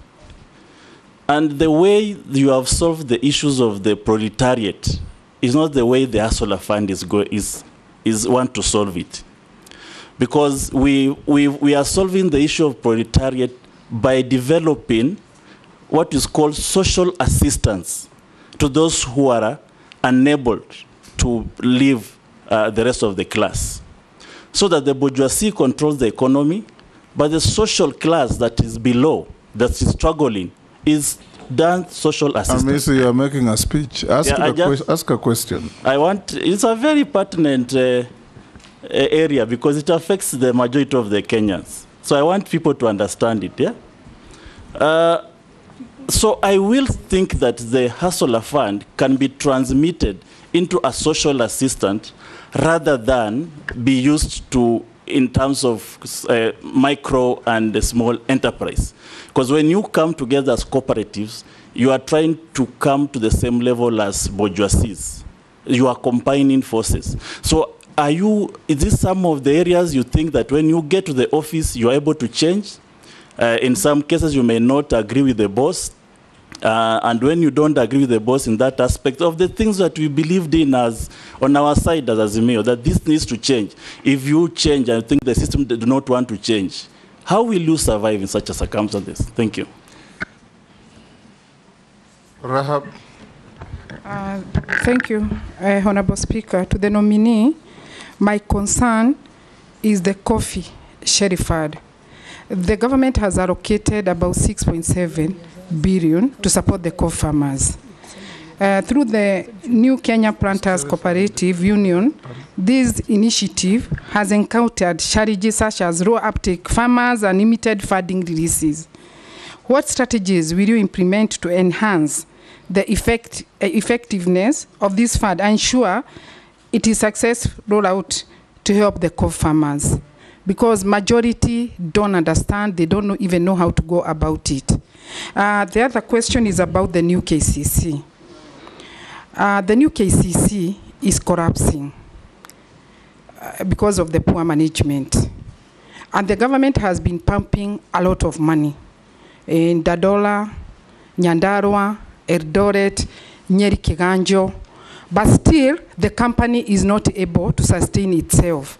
And the way you have solved the issues of the proletariat is not the way the hustler fund is want to solve it. Because we are solving the issue of proletariat by developing what is called social assistance to those who are unable to live the rest of the class. So that the bourgeoisie controls the economy, but the social class that is below, that is struggling, is done social assistance. Amisi, you are making a speech. Ask a question. It's a very pertinent area because it affects the majority of the Kenyans. So I want people to understand it, yeah? So I will think that the hustler fund can be transmitted into a social assistant rather than be used in terms of micro and small enterprise. Because when you come together as cooperatives, you are trying to come to the same level as bourgeoisies. You are combining forces. So is this some of the areas you think that when you get to the office, you are able to change? In some cases, you may not agree with the boss. And when you don't agree with the boss in that aspect of the things that we believed in as on our side as Azimio, that this needs to change. If you change, I think the system do not want to change. How will you survive in such a circumstances? Thank you. Rahab. Thank you, Honorable Speaker. To the nominee, my concern is the coffee sheriff fund. The government has allocated about 6.7 billion to support the coffee farmers. Through the New Kenya Planters Cooperative Union, this initiative has encountered challenges such as low uptake farmers and limited funding releases. What strategies will you implement to enhance the effectiveness of this fund and ensure it is successful rollout to help the coffee farmers? Because majority don't understand, they don't even know how to go about it. The other question is about the new KCC. The new KCC is collapsing because of the poor management. And the government has been pumping a lot of money in Dadola, Nyandarua, Eldoret, Nyeri Kiganjo, but still the company is not able to sustain itself.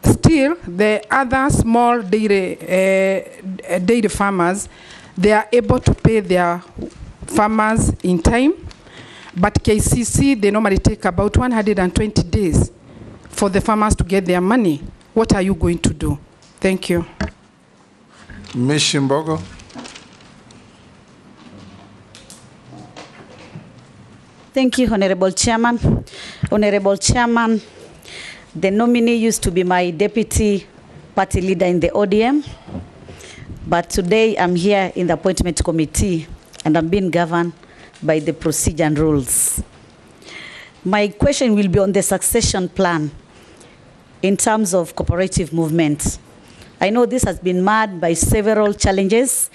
Still, the other small dairy farmers, they are able to pay their farmers in time, but KCC, they normally take about 120 days for the farmers to get their money. What are you going to do? Thank you. Ms. Shimbogo. Thank you, Honorable Chairman. Honorable Chairman, the nominee used to be my deputy party leader in the ODM, but today I'm here in the appointment committee and I'm being governed by the procedure and rules. My question will be on the succession plan in terms of cooperative movement. I know this has been marred by several challenges,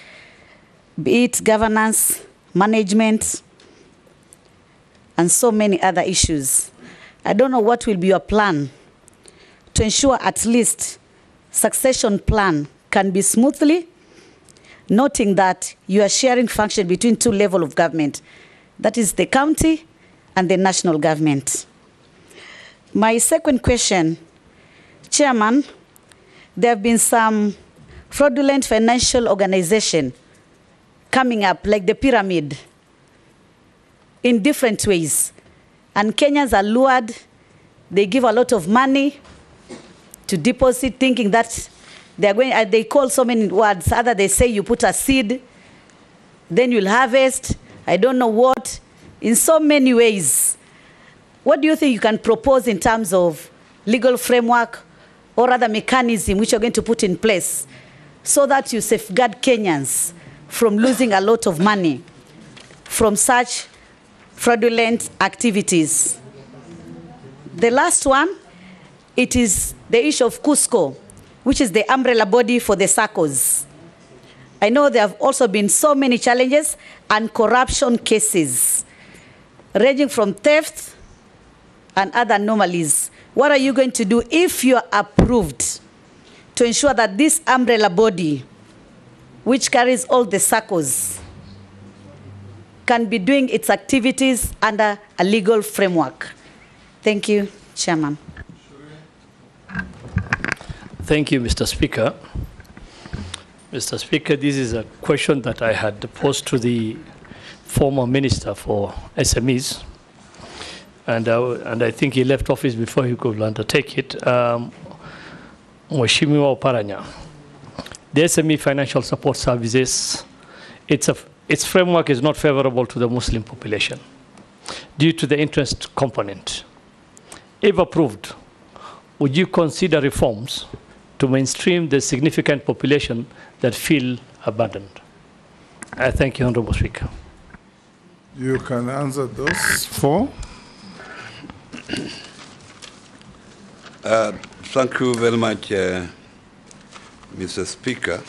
be it governance, management, and so many other issues. I don't know what will be your plan to ensure at least succession plan can be smoothly, noting that you are sharing function between two levels of government, that is the county and the national government. My second question, Chairman, there have been some fraudulent financial organization coming up, like the pyramid, in different ways. And Kenyans are lured, they give a lot of money to deposit, thinking that they are going, they call so many words. Either they say you put a seed, then you'll harvest, I don't know what, in so many ways. What do you think you can propose in terms of legal framework or other mechanism which you're going to put in place so that you safeguard Kenyans from losing a lot of money from such fraudulent activities? The last one, it is the issue of Cusco, which is the umbrella body for the SACCOs. I know there have also been so many challenges and corruption cases, ranging from theft and other anomalies. What are you going to do if you are approved to ensure that this umbrella body, which carries all the SACCOs, can be doing its activities under a legal framework? Thank you, Chairman. Thank you, Mr. Speaker. Mr. Speaker, this is a question that I had posed to the former Minister for SMEs, and I think he left office before he could undertake it. Mheshimiwa Oparanya, the SME Financial Support Services, its framework is not favorable to the Muslim population due to the interest component. If approved, would you consider reforms to mainstream the significant population that feel abandoned? I thank you, Honorable Speaker. You can answer those four. Thank you very much, Mr. Speaker.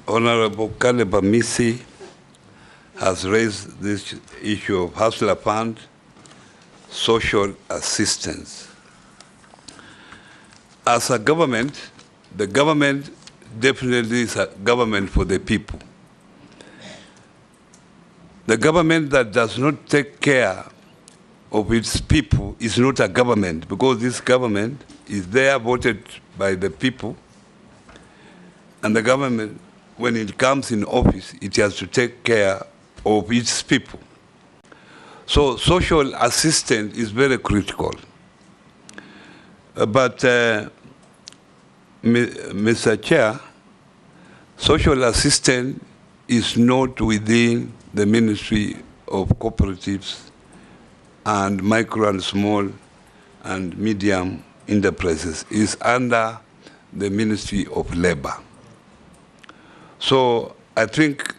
Honorable Kaleba Misi has raised this issue of Hustler Fund, social assistance. As a government, the government definitely is a government for the people. The government that does not take care of its people is not a government, because this government is there voted by the people, and the government, when it comes in office, it has to take care of its people. So social assistance is very critical. But Mr. Chair, social assistance is not within the Ministry of Cooperatives and Micro and Small and Medium Enterprises. It's under the Ministry of Labor. So I think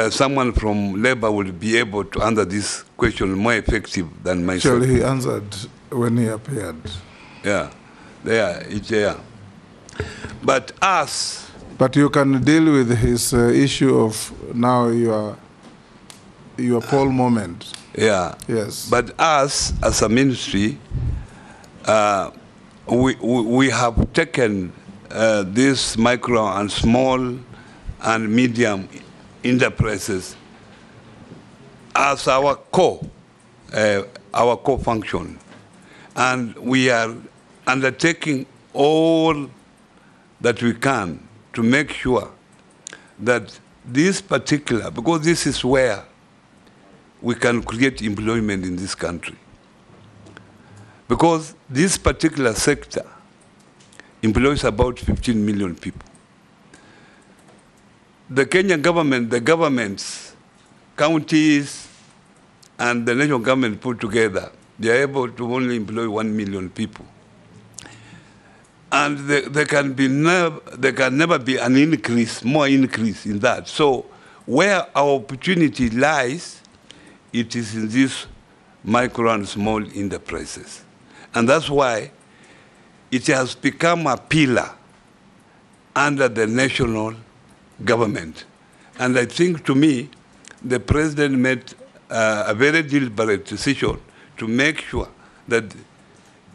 someone from Labor will be able to answer this question more effective than myself. Actually, he answered when he appeared. Yeah, it's there. But us... But you can deal with his issue of now your poll moment. Yeah. Yes. But us, as a ministry, we have taken this micro and small and medium enterprises as our core function. And we are undertaking all that we can to make sure that this particular, because this is where we can create employment in this country. Because this particular sector employs about 15 million people. The Kenyan government, the governments, counties, and the national government put together, they are able to only employ 1 million people. And there can never be an increase, more increase in that. So where our opportunity lies, it is in these micro and small enterprises. And that's why it has become a pillar under the national government. And I think, to me, the president made a very deliberate decision to make sure that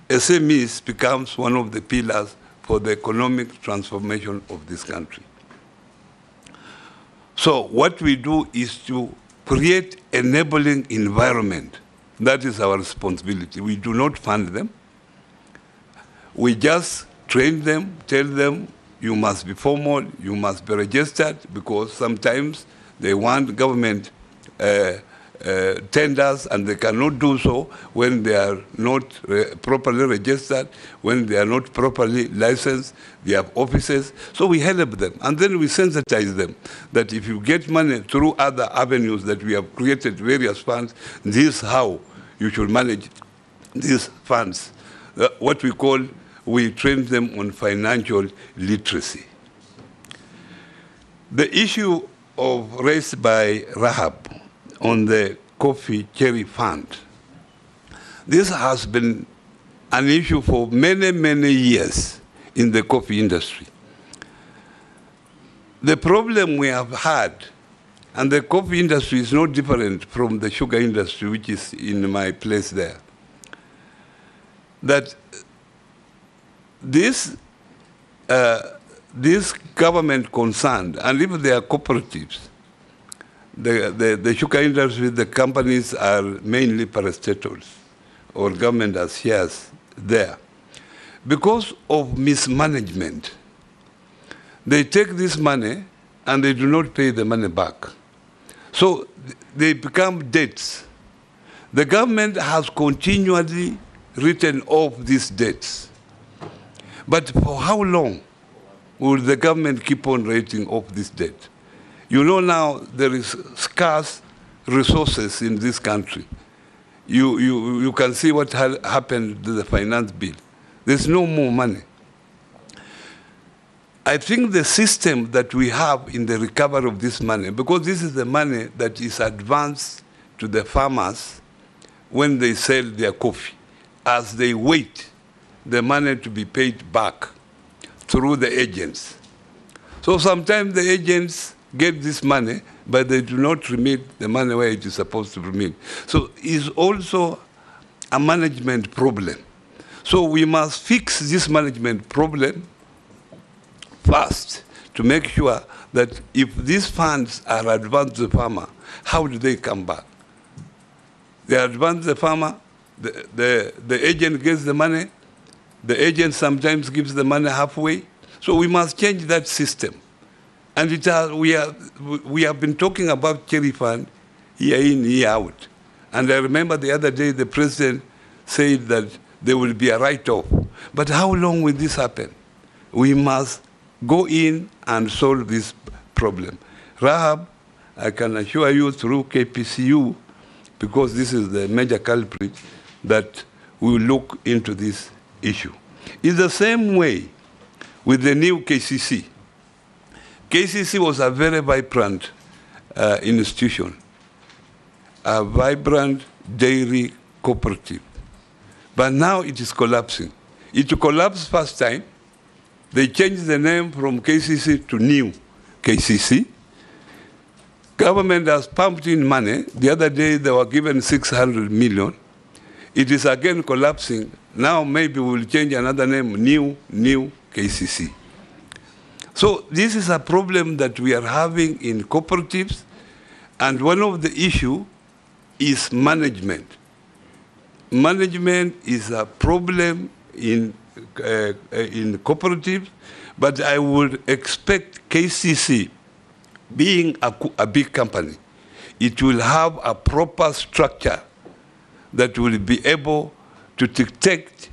SMEs becomes one of the pillars for the economic transformation of this country. So what we do is to create enabling environment. That is our responsibility. We do not fund them. We just train them, tell them, you must be formal, you must be registered, because sometimes they want government tenders, and they cannot do so when they are not properly registered, when they are not properly licensed, they have offices. So we help them, and then we sensitize them that if you get money through other avenues that we have created various funds, this is how you should manage these funds. What we train them on financial literacy. The issue raised by Rahab on the coffee cherry fund. This has been an issue for many, many years in the coffee industry. The problem we have had, and the coffee industry is no different from the sugar industry, which is in my place there, that this government concerned, and even they are cooperatives, the sugar industry, the companies are mainly parastatals, or government has shares there. Because of mismanagement, they take this money and they do not pay the money back. So they become debts. The government has continually written off these debts. But for how long will the government keep on writing off this debt? You know now there is scarce resources in this country. You can see what happened to the finance bill. There's no more money. I think the system that we have in the recovery of this money, because this is the money that is advanced to the farmers when they sell their coffee, as they wait the money to be paid back through the agents. So sometimes the agents get this money, but they do not remit the money where it is supposed to remit. So it's also a management problem. So we must fix this management problem first to make sure that if these funds are advanced to the farmer, how do they come back? They advance the farmer, the agent gets the money, the agent sometimes gives the money halfway. So we must change that system. And we have been talking about cherry fund year in, year out. And I remember the other day the president said that there will be a write-off. But how long will this happen? We must go in and solve this problem. Rahab, I can assure you through KPCU, because this is the major culprit, that we will look into this issue. In the same way with the new KCC. KCC was a very vibrant institution, a vibrant dairy cooperative. But now it is collapsing. It collapsed first time. They changed the name from KCC to new KCC. Government has pumped in money. The other day they were given 600 million. It is again collapsing. Now maybe we'll change another name, new KCC. So this is a problem that we are having in cooperatives, and one of the issues is management. Management is a problem in cooperatives, but I would expect KCC, being a big company, it will have a proper structure that will be able to detect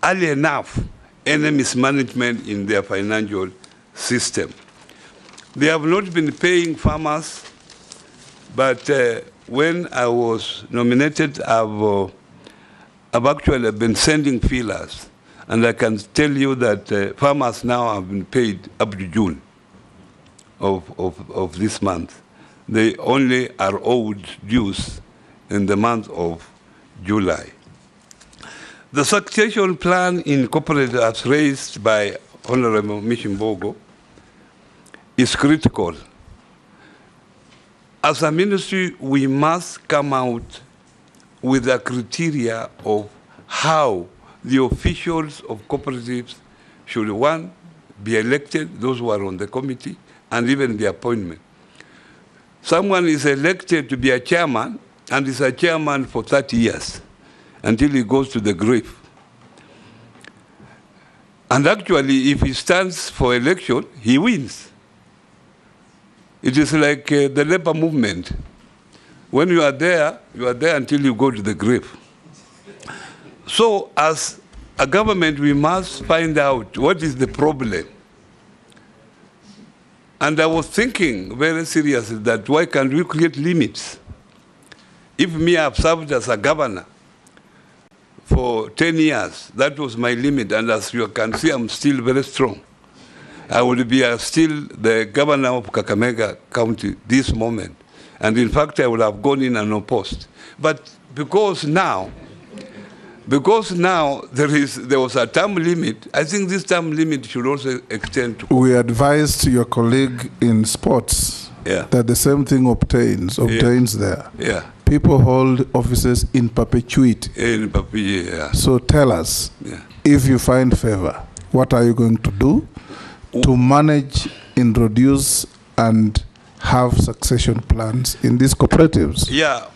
early enough any mismanagement in their financial system. They have not been paying farmers, but when I was nominated, I've actually been sending feelers, and I can tell you that farmers now have been paid up to June of this month. They only are owed dues in the month of July. The succession plan in cooperative as raised by Honorable Mishimbogo is critical. As a ministry, we must come out with a criteria of how the officials of cooperatives should, one, be elected, those who are on the committee, and even the appointment. Someone is elected to be a chairman, and is a chairman for 30 years, until he goes to the grave. And actually, if he stands for election, he wins. It is like the labor movement. When you are there until you go to the grave. So as a government, we must find out what is the problem. And I was thinking very seriously that why can't we create limits? If me, I've served as a governor for 10 years, that was my limit. And as you can see, I'm still very strong. I will be still the governor of Kakamega County this moment. And in fact, I would have gone in and opposed. But because now there was a term limit, I think this term limit should also extend to... We advised your colleague in sports that the same thing obtains there. Yeah. People hold offices in perpetuity. In perpetuity, yeah. So tell us, if you find favor, what are you going to do to manage, introduce, and have succession plans in these cooperatives? Yeah,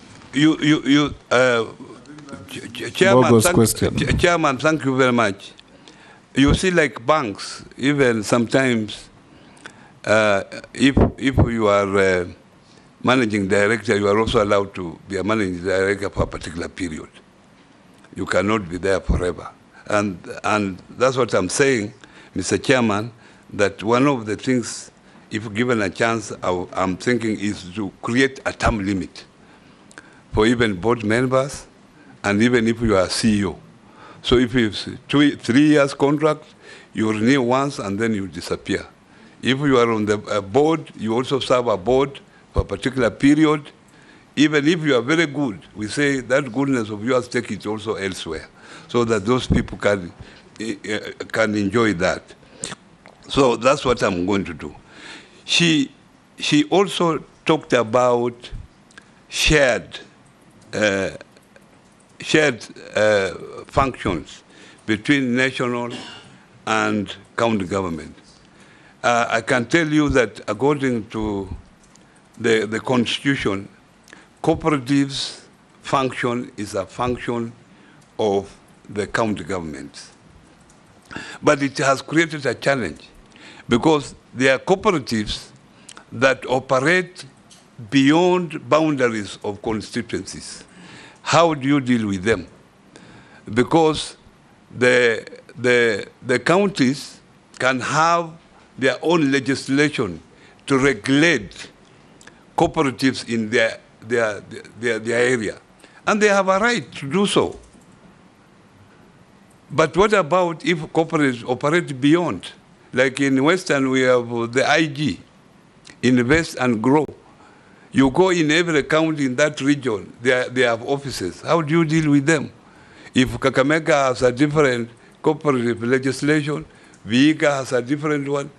Chairman, thank you very much. You see, like banks, even sometimes, if you are managing director, you are also allowed to be a managing director for a particular period. You cannot be there forever. And that's what I'm saying, Mr. Chairman, that one of the things, if given a chance, I'm thinking is to create a term limit for even board members, and even if you are CEO. So if it's 3 years contract, you renew once and then you disappear. If you are on the board, you also serve a board for a particular period. Even if you are very good, we say that goodness of yours, take it also elsewhere, so that those people can enjoy that. So that's what I'm going to do. She also talked about shared functions between national and county government. I can tell you that according to the Constitution, cooperatives function is a function of the county governments. But it has created a challenge because there are cooperatives that operate beyond boundaries of constituencies. How do you deal with them? Because the counties can have their own legislation to regulate cooperatives in their area. And they have a right to do so. But what about if cooperatives operate beyond? Like in Western, we have the IG, Invest and Grow. You go in every county in that region, they have offices. How do you deal with them? If Kakamega has a different cooperative legislation, Vihiga has a different one,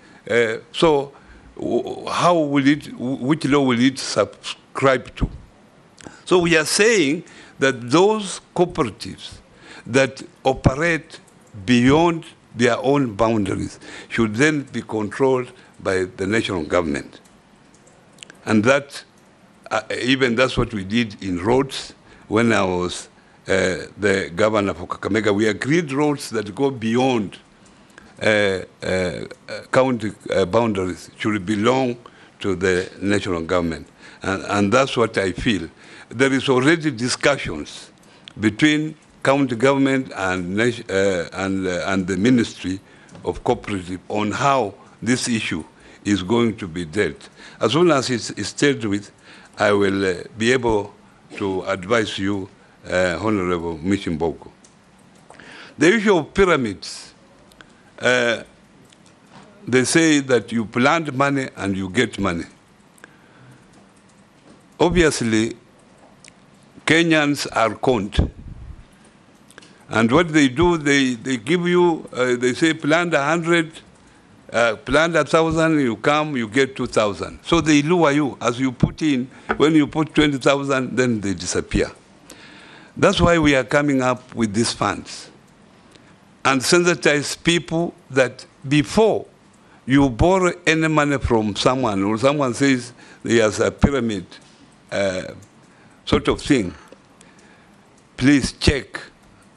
so how will which law will it subscribe to? So we are saying that those cooperatives that operate beyond their own boundaries should then be controlled by the national government. And that, even that's what we did in roads when I was the governor for Kakamega. We agreed roads that go beyond county boundaries should belong to the national government. And that's what I feel. There is already discussions between county government and the Ministry of Cooperative on how this issue is going to be dealt. As soon as it's dealt with, I will be able to advise you, Honorable Mishimbogo. The issue of pyramids, they say that you plant money and you get money. Obviously, Kenyans are conned. And what they do, they give you, they say plant 100, plant 1,000, you come, you get 2,000. So they lure you. As you put in, when you put 20,000, then they disappear. That's why we are coming up with these funds. And sensitize people that before you borrow any money from someone, or someone says he has a pyramid sort of thing, please check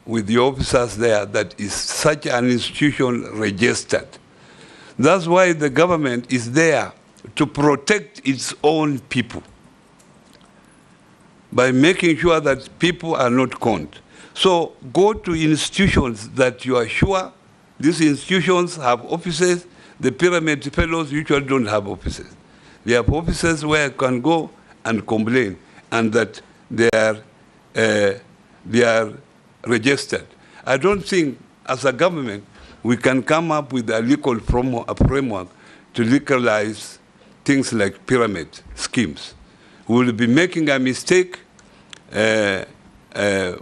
with the officers there that is such an institution registered. That's why the government is there to protect its own people by making sure that people are not conned. So go to institutions that you are sure these institutions have offices. The pyramid fellows usually don't have offices. They have offices where you can go and complain, and that they are registered. I don't think, as a government, we can come up with a legal framework to legalize things like pyramid schemes, We will be making a mistake. We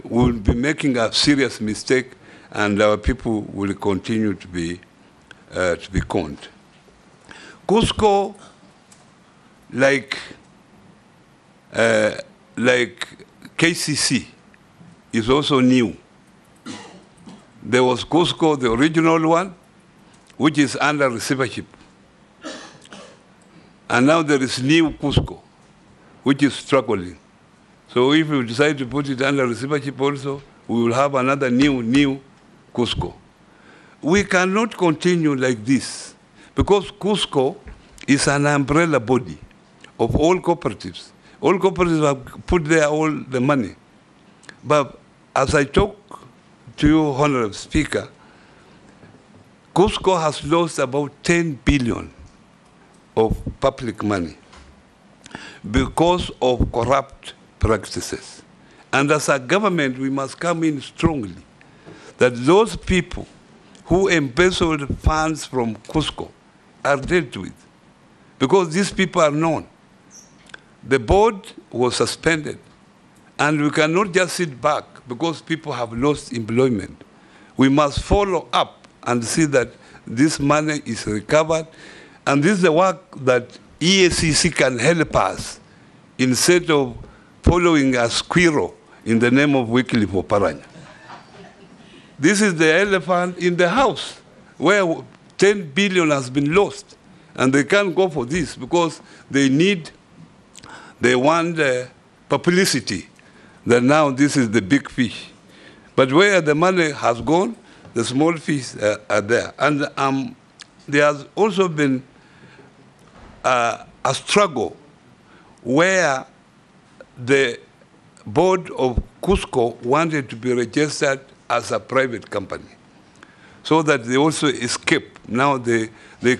will be making a serious mistake, and our people will continue to be conned. Cusco, like KCC, is also new. There was Cusco, the original one, which is under receivership. And now there is new Cusco, which is struggling. So if we decide to put it under receivership also, we will have another new Cusco. We cannot continue like this, because Cusco is an umbrella body of all cooperatives. All cooperatives have put there all the money. But as I talk to you, Honorable Speaker, Cusco has lost about 10 billion of public money because of corrupt practices. And as a government, we must come in strongly that those people who embezzled funds from Cusco are dealt with, because these people are known. The board was suspended, and we cannot just sit back because people have lost employment. We must follow up and see that this money is recovered, and this is the work that EACC can help us instead of following a squirrel in the name of Wycliffe Oparanya. This is the elephant in the house where 10 billion has been lost, and they can't go for this because they want publicity that now this is the big fish. But where the money has gone, the small fish are there. And there has also been a struggle where the board of Cusco wanted to be registered as a private company, so that they also escape. Now they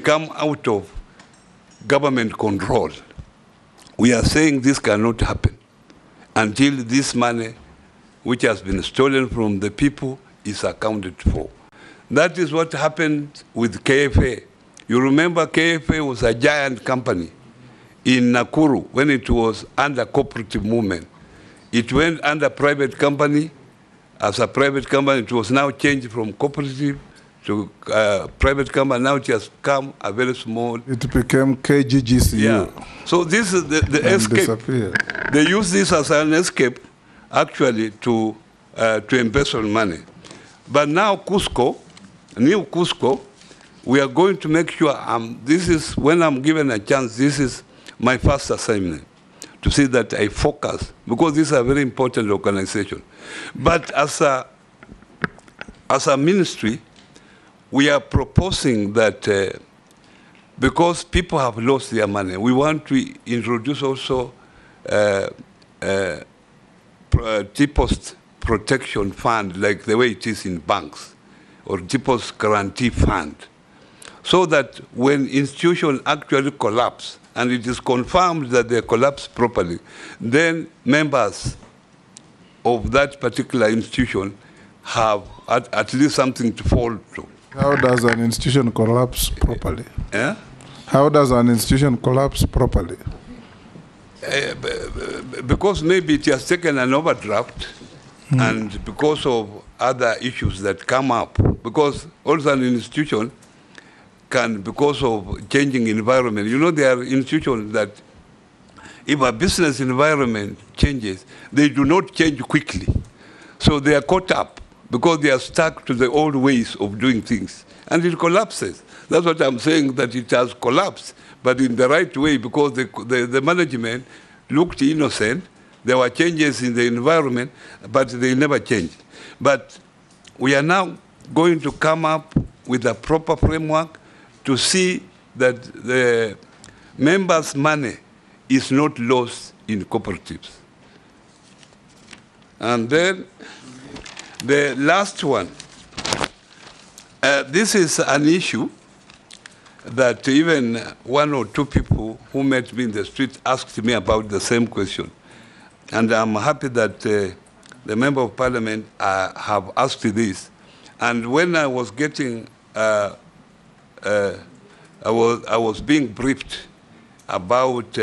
come out of government control. We are saying this cannot happen until this money, which has been stolen from the people, is accounted for. That is what happened with KFA. You remember KFA was a giant company in Nakuru when it was under cooperative movement. It went under private company. As a private company, it was now changed from cooperative to private company. Now it has become a very small. It became KGGCU. Yeah. So this is the escape. Disappeared. They use this as an escape, actually, to embezzle money. But now Cusco, new Cusco, we are going to make sure, this is, when I'm given a chance, this is my first assignment, to see that I focus, because this is a very important organization. But as a ministry, we are proposing that because people have lost their money, we want to introduce also deposit protection fund, like the way it is in banks, or deposit guarantee fund, so that when institutions actually collapse, and it is confirmed that they collapse properly, then members of that particular institution have at least something to fall to. How does an institution collapse properly? Yeah? How does an institution collapse properly? Because maybe it has taken an overdraft, and because of other issues that come up, because also an institution can, because of changing environment, you know, there are institutions that if a business environment changes, they do not change quickly. So they are caught up because they are stuck to the old ways of doing things, and it collapses. That's what I'm saying, that it has collapsed, but in the right way, because the management looked innocent. There were changes in the environment, but they never changed. But we are now going to come up with a proper framework to see that the members' money is not lost in cooperatives. And then the last one, this is an issue that even one or two people who met me in the street asked me about the same question. And I'm happy that the Member of Parliament have asked this. And when I was getting, I was being briefed about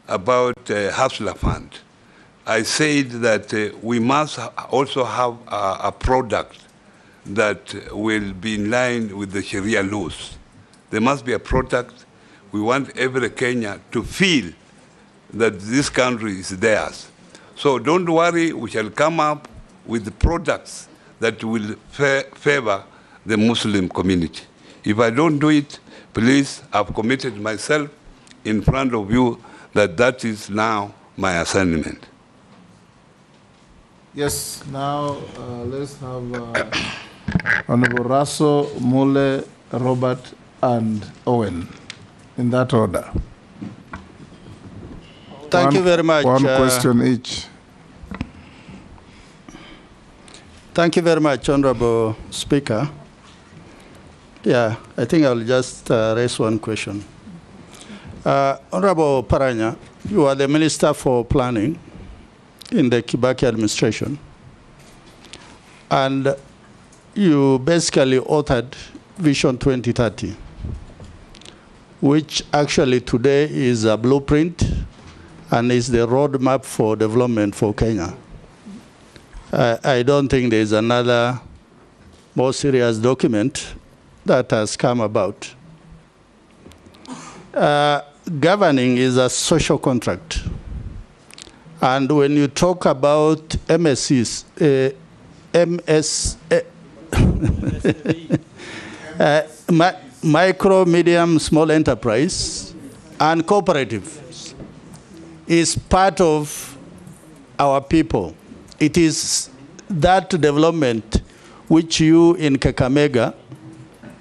about Hustler Fund. I said that we must also have a product that will be in line with the Sharia laws. There must be a product. We want every Kenyan to feel that this country is theirs. So don't worry, we shall come up with the products that will favor the Muslim community. If I don't do it, please, I've committed myself in front of you that that is now my assignment. Yes, now let's have Honorable Raso, Mule, Robert, and Owen, in that order. Thank you very much. One question each. Thank you very much, Honorable Speaker. Yeah, I think I'll just raise one question. Honorable Oparanya, you are the Minister for Planning in the Kibaki administration, and you basically authored Vision 2030, which actually today is a blueprint and is the roadmap for development for Kenya. I don't think there's another more serious document that has come about. Governing is a social contract. And when you talk about MSCs, micro, medium, small enterprise, and cooperative is part of our people. It is that development which you in Kakamega,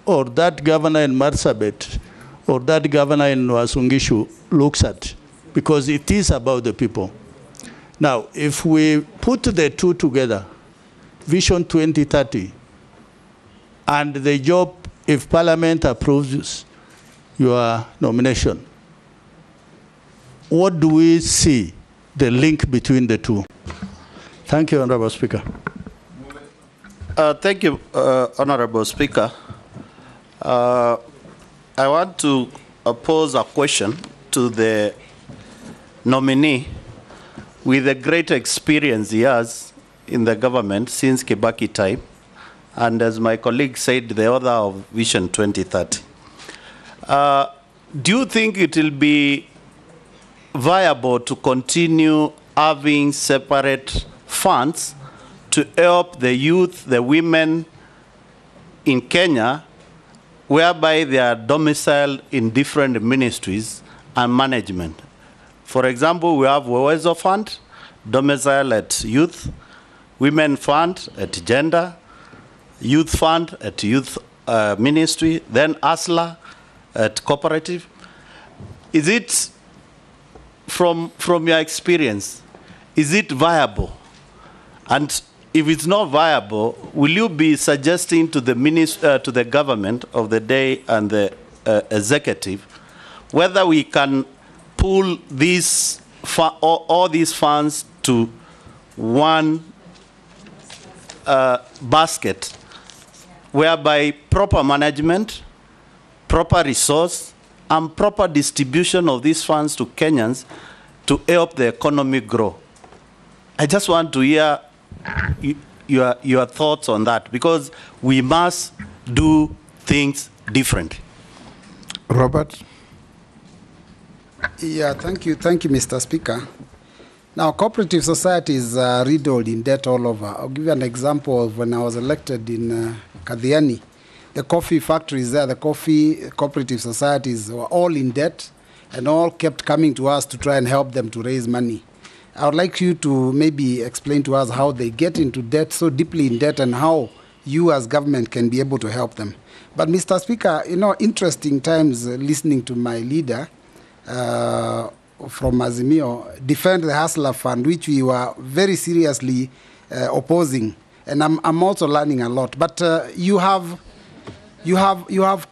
or that governor in Marsabit, or that governor in Wasungishu looks at, because it is about the people. Now, if we put the two together, Vision 2030, and the job, if Parliament approves your nomination, what do we see the link between the two? Thank you, Honorable Speaker. Thank you, Honorable Speaker. I want to pose a question to the nominee with the great experience he has in the government since Kibaki time, and as my colleague said, the author of Vision 2030. Do you think it will be viable to continue having separate funds to help the youth, the women in Kenya, whereby they are domiciled in different ministries and management? For example, we have Wewezo Fund, domicile at youth, Women Fund at gender, Youth Fund at youth ministry, then ASLA at cooperative. Is it, from your experience, is it viable? And if it's not viable, will you be suggesting to the to the government of the day and the executive whether we can pull these all these funds to one basket, whereby proper management, proper resource, and proper distribution of these funds to Kenyans to help the economy grow? I just want to hear your thoughts on that, because we must do things differently. Robert? Yeah, thank you, Mr. Speaker. Now, cooperative society is riddled in debt all over. I'll give you an example of when I was elected in Kadhiani. The coffee factories there, the coffee cooperative societies were all in debt and all kept coming to us to try and help them to raise money. I would like you to maybe explain to us how they get into debt, so deeply in debt, and how you as government can be able to help them. But Mr. Speaker, you know, interesting times listening to my leader from Azimio defend the Hustler Fund, which we were very seriously opposing. And I'm also learning a lot. But you have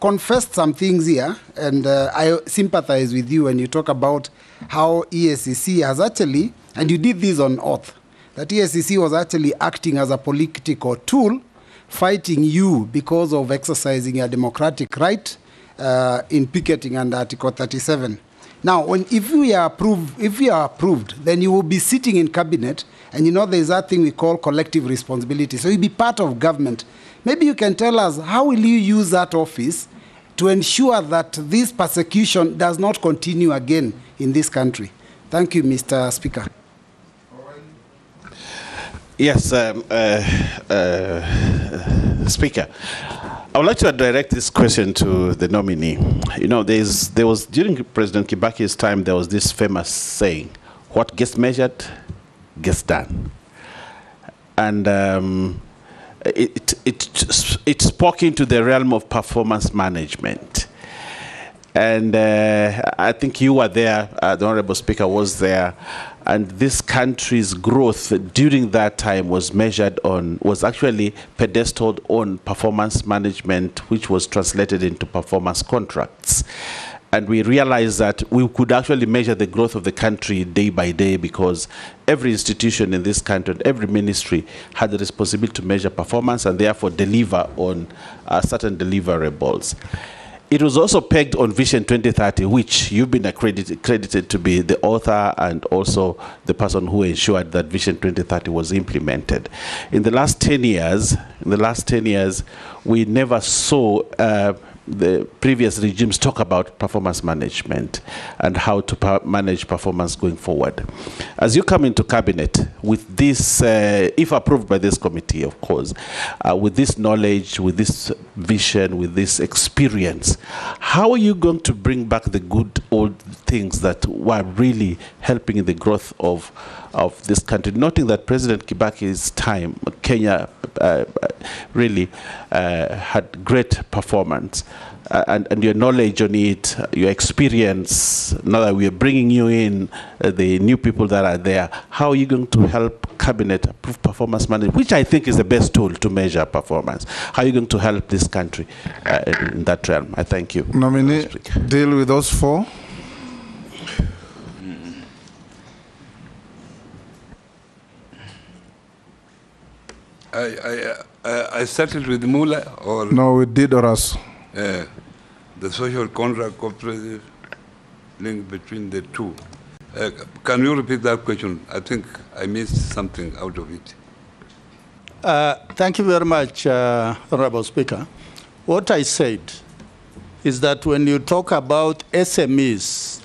confessed some things here, and I sympathize with you when you talk about how EACC has actually, and you did this on oath, that EACC was actually acting as a political tool, fighting you because of exercising your democratic right in picketing under Article 37. Now, if we are approved, then you will be sitting in cabinet, and you know there's that thing we call collective responsibility. So you'll be part of government. Maybe you can tell us, how will you use that office to ensure that this persecution does not continue again in this country? Thank you, Mr. Speaker. Yes, Speaker. I would like to direct this question to the nominee. You know, there was during President Kibaki's time, there was this famous saying, "What gets measured gets done," and it spoke into the realm of performance management. And I think you were there, the Honorable Speaker was there, and this country's growth during that time was actually pedestaled on performance management, which was translated into performance contracts. And we realized that we could actually measure the growth of the country day by day, because every institution in this country, every ministry had the responsibility to measure performance and therefore deliver on certain deliverables. It was also pegged on Vision 2030, which you've been credited to be the author and also the person who ensured that Vision 2030 was implemented. In the last 10 years, we never saw the previous regimes talk about performance management and how to manage performance going forward. As you come into cabinet with this, if approved by this committee, of course, with this knowledge, with this vision, with this experience, how are you going to bring back the good old things that were really helping in the growth of this country, noting that President Kibaki's time, Kenya really had great performance, and your knowledge on it, your experience, now that we are bringing you in, the new people that are there, how are you going to help Cabinet approve performance management, which I think is the best tool to measure performance? How are you going to help this country in that realm? I thank you. Nominee, deal with those four. I started with Mula, or no, we did Oras. The social contract cooperative link between the two. Can you repeat that question? I think I missed something out of it. Thank you very much, Honorable Speaker. What I said is that when you talk about SMEs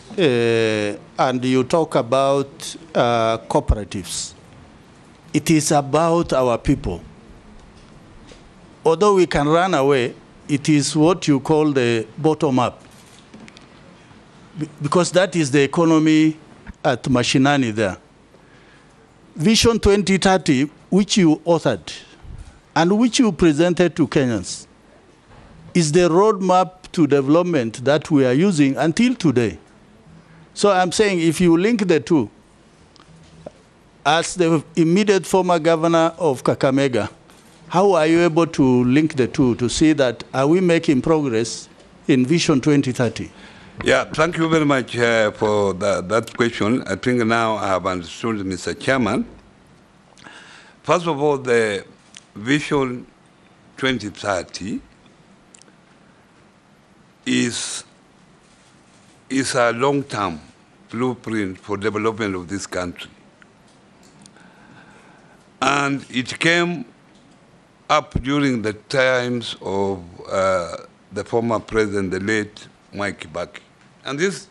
and you talk about cooperatives, it is about our people. Although we can run away, it is what you call the bottom-up, because that is the economy at Mashinani there. Vision 2030, which you authored and which you presented to Kenyans, is the roadmap to development that we are using until today. So I'm saying if you link the two, as the immediate former governor of Kakamega, how are you able to link the two to see that are we making progress in Vision 2030? Yeah, thank you very much for that question. I think now I have understood, Mr. Chairman. First of all, the Vision 2030 is a long-term blueprint for development of this country. And it came up during the times of the former president, the late Wycliffe. And this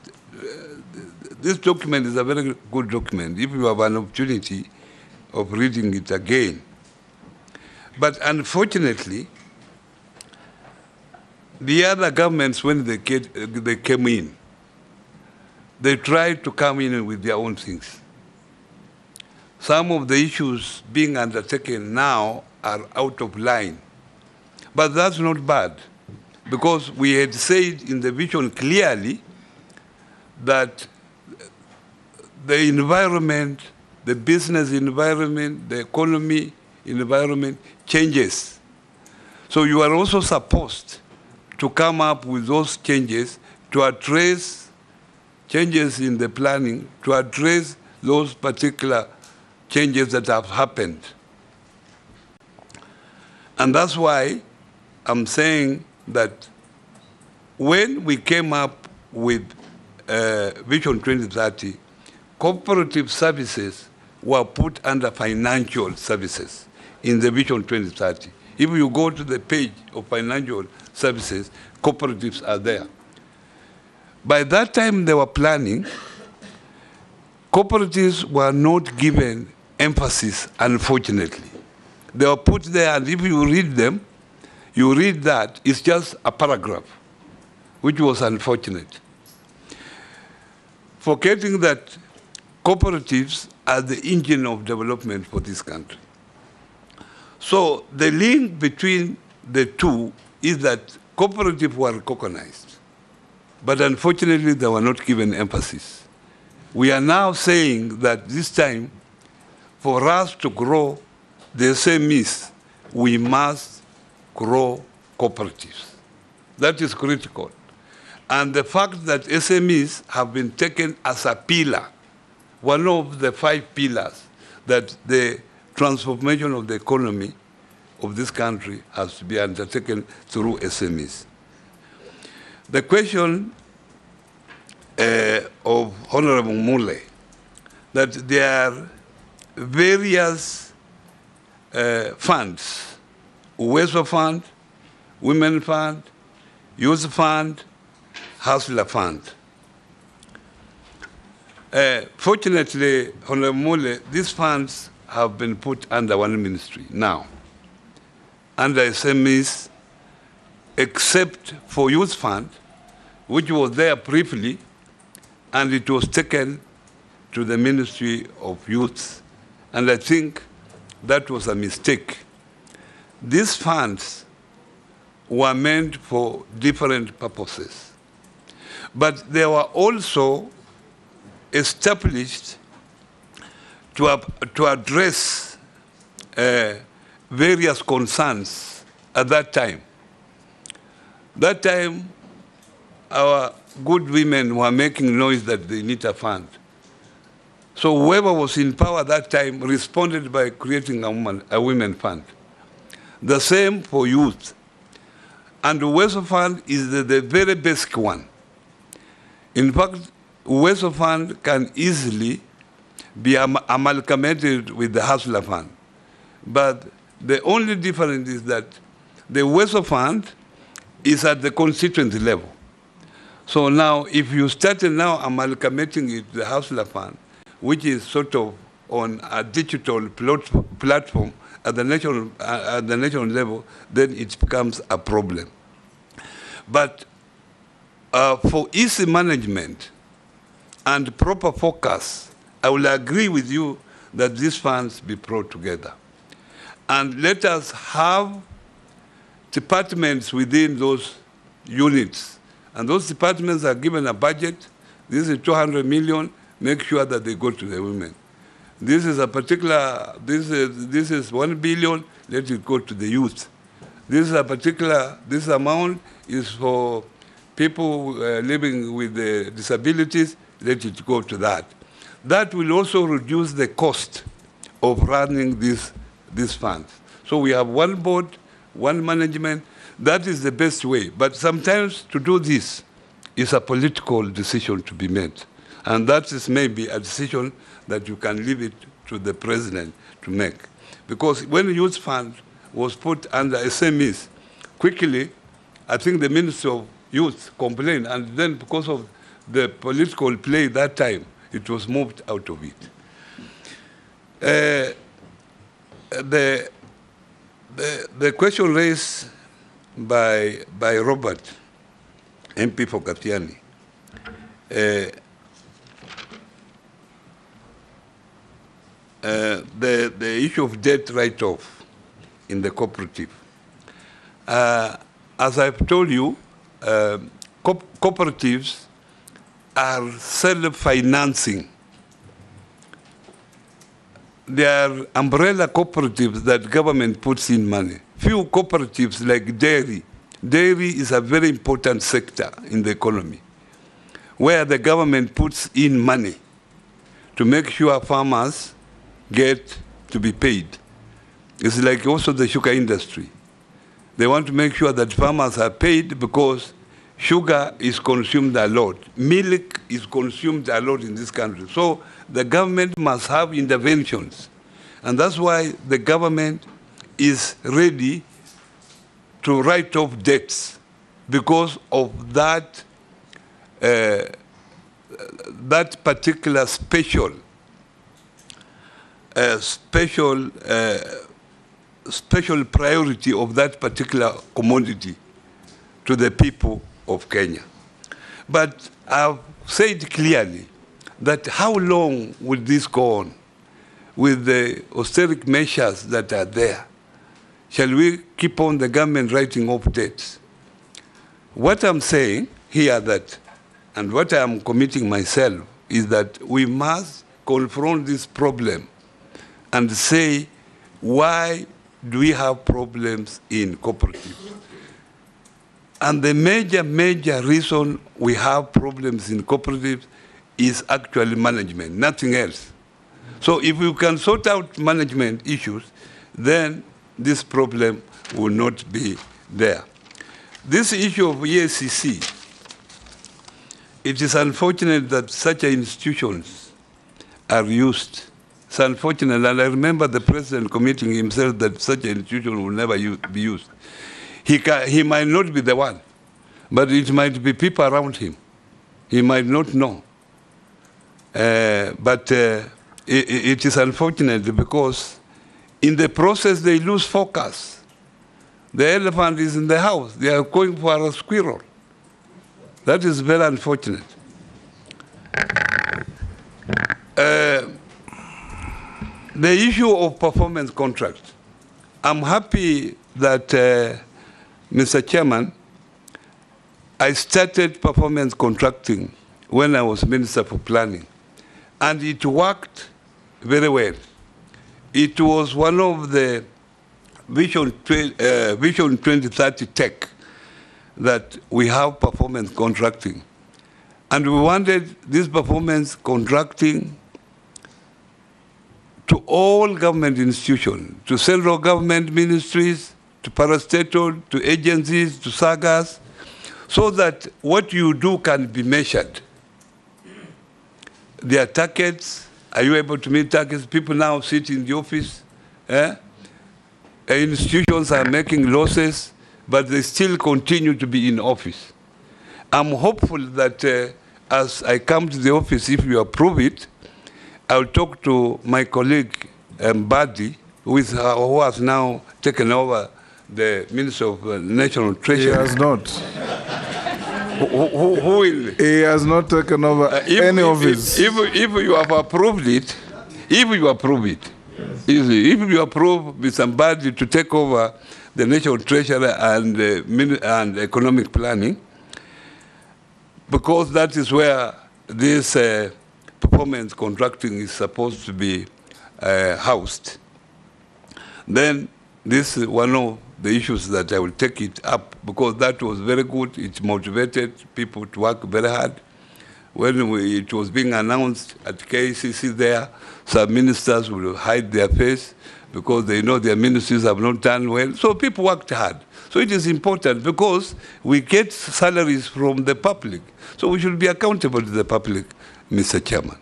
document is a very good document, if you have an opportunity of reading it again. But unfortunately, the other governments, when they came in, they tried to come in with their own things. Some of the issues being undertaken now are out of line. But that's not bad, because we had said in the vision clearly that the environment, the business environment, the economy environment changes. So you are also supposed to come up with those changes to address changes in the planning, to address those particular changes that have happened. And that's why I'm saying that when we came up with Vision 2030, cooperative services were put under financial services in the Vision 2030. If you go to the page of financial services, cooperatives are there. By that time they were planning, cooperatives were not given emphasis, unfortunately. They were put there, and if you read them, you read that it's just a paragraph, which was unfortunate. Forgetting that cooperatives are the engine of development for this country. So the link between the two is that cooperatives were recognized, but unfortunately they were not given emphasis. We are now saying that this time, for us to grow the SMEs, we must grow cooperatives. That is critical. And the fact that SMEs have been taken as a pillar, one of the 5 pillars that the transformation of the economy of this country has to be undertaken through SMEs. The question of Honorable Mule, that there are various funds, Uwezo Fund, Women Fund, Youth Fund, Hustler Fund. Fortunately, Honorable Mule, these funds have been put under one ministry now, under SMEs, except for Youth Fund, which was there briefly, and it was taken to the Ministry of Youth, and I think that was a mistake. These funds were meant for different purposes, but they were also established to address various concerns at that time. That time, our good women were making noise that they need a fund. So whoever was in power at that time responded by creating a women fund. The same for youth. And the Uwezo Fund is the very basic one. In fact, Uwezo Fund can easily be amalgamated with the Hustler Fund. But the only difference is that the Uwezo Fund is at the constituency level. So now, if you started now amalgamating it with the Hustler Fund, which is sort of on a digital platform at the national level, then it becomes a problem. But for easy management and proper focus, I will agree with you that these funds be brought together. And let us have departments within those units. And those departments are given a budget. This is 200 million. Make sure that they go to the women. This is a particular, this is 1 billion. Let it go to the youth. This is a particular, this amount is for people living with disabilities. Let it go to that. That will also reduce the cost of running these funds. So we have one board, one management. That is the best way. But sometimes to do this is a political decision to be made. And that is maybe a decision that you can leave it to the president to make. Because when the youth fund was put under SMEs, quickly, I think the Ministry of Youth complained, and then because of the political play that time, it was moved out of it. The question raised by Robert, MP for Katiani, the issue of debt write-off in the cooperative. As I've told you, cooperatives are self-financing. They are umbrella cooperatives that government puts in money. Few cooperatives like dairy. Dairy is a very important sector in the economy, where the government puts in money to make sure farmers get to be paid. It's like also the sugar industry. They want to make sure that farmers are paid because sugar is consumed a lot. Milk is consumed a lot in this country. So the government must have interventions. And that's why the government is ready to write off debts because of that, that particular special priority of that particular commodity to the people of Kenya. But I've said clearly that how long will this go on with the austeric measures that are there? Shall we keep on the government writing off debts? What I'm saying here that, and what I'm committing myself, is that we must confront this problem and say, why do we have problems in cooperatives? And the major reason we have problems in cooperatives is actually management, nothing else. So if we can sort out management issues, then this problem will not be there. This issue of EACC, it is unfortunate that such institutions are used. It's unfortunate, and I remember the president committing himself that such an institution will never be used. He might not be the one, but it might be people around him. He might not know. But it is unfortunate because in the process they lose focus. The elephant is in the house. They are going for a squirrel. That is very unfortunate. The issue of performance contract. I'm happy that, Mr. Chairman, I started performance contracting when I was Minister for Planning, and it worked very well. It was one of the Vision 2030 tech that we have performance contracting. And we wanted this performance contracting to all government institutions, to central government ministries, to parastatal, to agencies, to sagas, so that what you do can be measured. There are targets. Are you able to meet targets? People now sit in the office. Institutions are making losses, but they still continue to be in office. I'm hopeful that as I come to the office, if you approve it, I'll talk to my colleague, Badi, who has now taken over the Minister of National Treasury. He has not. Who will? He has not taken over any office. If you have approved it, if you approve it, if you approve with somebody to take over the National Treasury and economic planning, because that is where this performance contracting is supposed to be housed, then this is one of the issues that I will take it up, because that was very good. It motivated people to work very hard. When it was being announced at KCC there, some ministers will hide their face because they know their ministries have not done well. So people worked hard. So it is important because we get salaries from the public. So we should be accountable to the public, Mr. Chairman.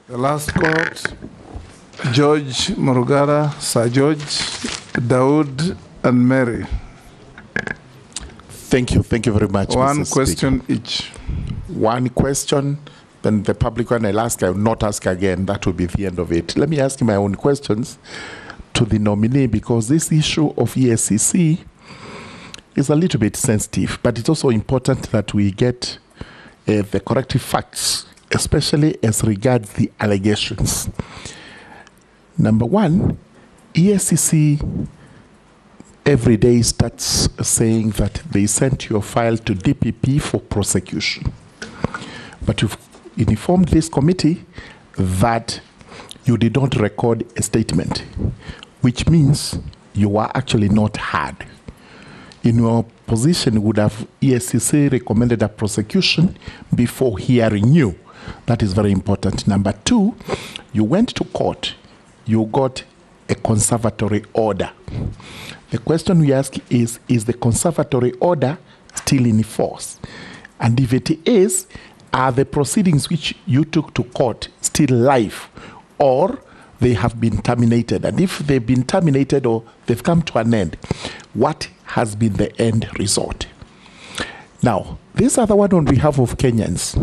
The last court, George Murugara, Sir George, Daoud, and Mary. Thank you very much. One Mr. question Speaker. each. One question, then the public one I'll ask, I will not ask again. That will be the end of it. Let me ask my own questions to the nominee, because this issue of EACC is a little bit sensitive, but it's also important that we get the corrective facts, especially as regards the allegations. Number one, EACC every day starts saying that they sent your file to DPP for prosecution. But you've informed this committee that you did not record a statement, which means you were actually not heard. In your position, would have EACC recommended a prosecution before hearing you? That is very important. Number two, you went to court. You got a conservatory order. The question we ask is the conservatory order still in force? And if it is, are the proceedings which you took to court still live, or they have been terminated? And if they've been terminated or they've come to an end, what has been the end result? Now, this other one on behalf of Kenyans.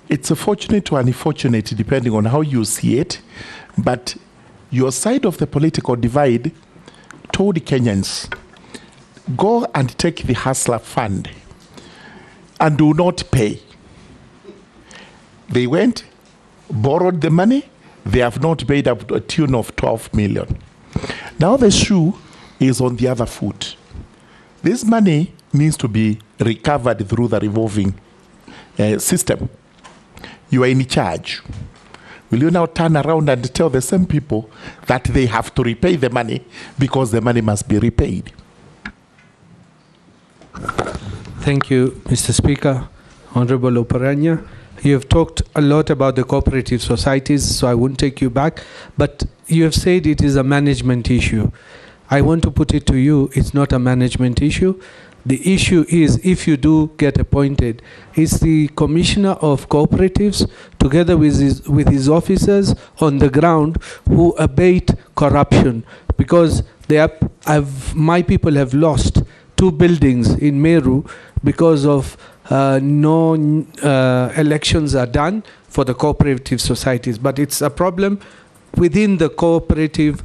It's a fortunate or unfortunate, depending on how you see it, but your side of the political divide told Kenyans, go and take the Hustler Fund and do not pay. They went, borrowed the money, they have not paid up to a tune of 12 million. Now the shoe is on the other foot. This money needs to be recovered through the revolving system. You are in charge. Will you now turn around and tell the same people that they have to repay the money because the money must be repaid? Thank you, Mr. Speaker. Honorable Oparanya. You have talked a lot about the cooperative societies, so I won't take you back, but you have said it is a management issue. I want to put it to you, it's not a management issue. The issue is, if you do get appointed, it's the Commissioner of Cooperatives, together with his officers on the ground, who abate corruption. Because my people have lost 2 buildings in Meru because of no elections are done for the cooperative societies. But it's a problem within the cooperative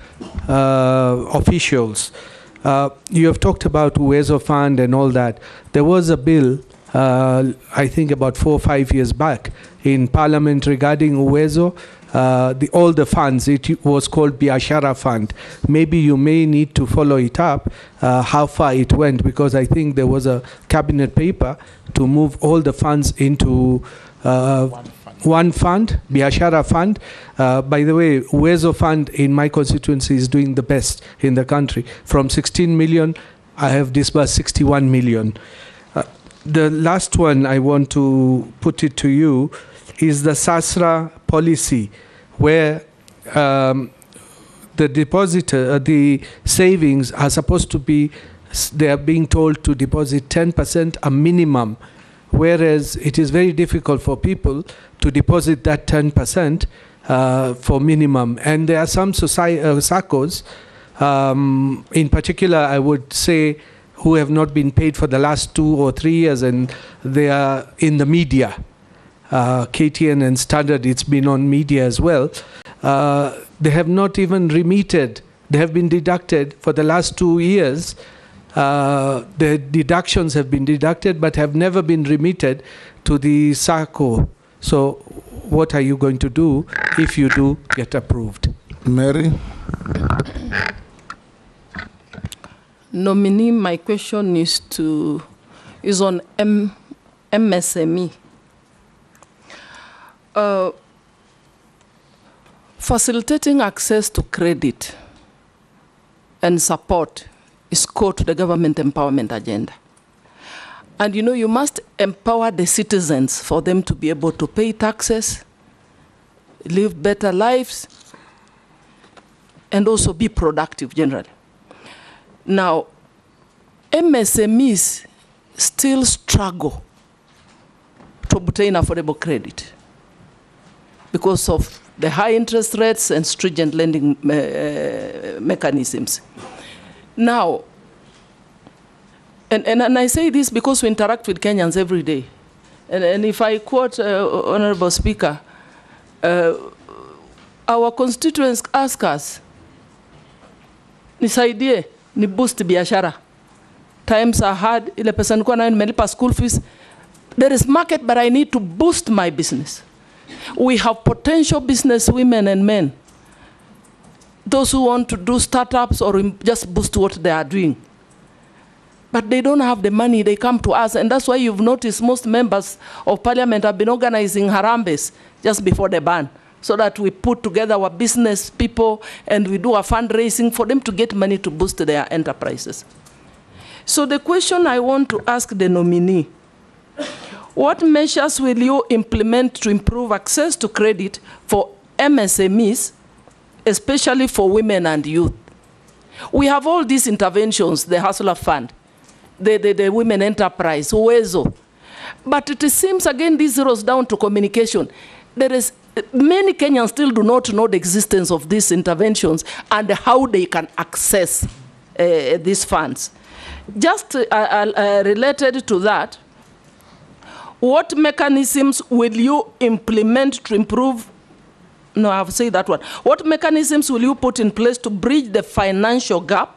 officials. You have talked about Uwezo Fund and all that. There was a bill, I think about 4 or 5 years back, in Parliament regarding Uwezo, all the funds. It was called Biashara Fund. Maybe you may need to follow it up, how far it went, because I think there was a cabinet paper to move all the funds into one fund, Biashara Fund. By the way, Uwezo Fund in my constituency is doing the best in the country. From 16 million, I have disbursed 61 million. The last one I want to put it to you is the SASRA policy, where the depositor, the savings are supposed to be, they are being told to deposit 10% a minimum, whereas it is very difficult for people to deposit that 10% for minimum. And there are some SACCOs, in particular, I would say, who have not been paid for the last 2 or 3 years, and they are in the media. KTN and Standard, it's been on media as well. They have not even remitted. They have been deducted for the last 2 years. The deductions have been deducted but have never been remitted to the SACCO. So what are you going to do if you do get approved? Mary? Nominee, my question is on MSME. Facilitating access to credit and support is core to the government empowerment agenda. And you know, you must empower the citizens for them to be able to pay taxes, live better lives, and also be productive generally. Now, MSMEs still struggle to obtain affordable credit because of the high interest rates and stringent lending mechanisms. Now, and I say this because we interact with Kenyans every day. And if I quote Honorable Speaker, our constituents ask us, nisaidie, ni boost biashara. Times are hard, ile pesa nilikuwa nayo nimelipa school fees. There is market, but I need to boost my business. We have potential business women and men. Those who want to do startups or just boost what they are doing. But they don't have the money, they come to us. And that's why you've noticed most members of parliament have been organizing harambes just before the ban, so that we put together our business people and we do a fundraising for them to get money to boost their enterprises. So the question I want to ask the nominee, what measures will you implement to improve access to credit for MSMEs, especially for women and youth? We have all these interventions, the Hustler Fund. the women enterprise, Uwezo. But it seems, again, this zeroes down to communication. There is many Kenyans still do not know the existence of these interventions and how they can access these funds. Just related to that, what mechanisms will you implement to improve? No, I've said that one. What mechanisms will you put in place to bridge the financial gap,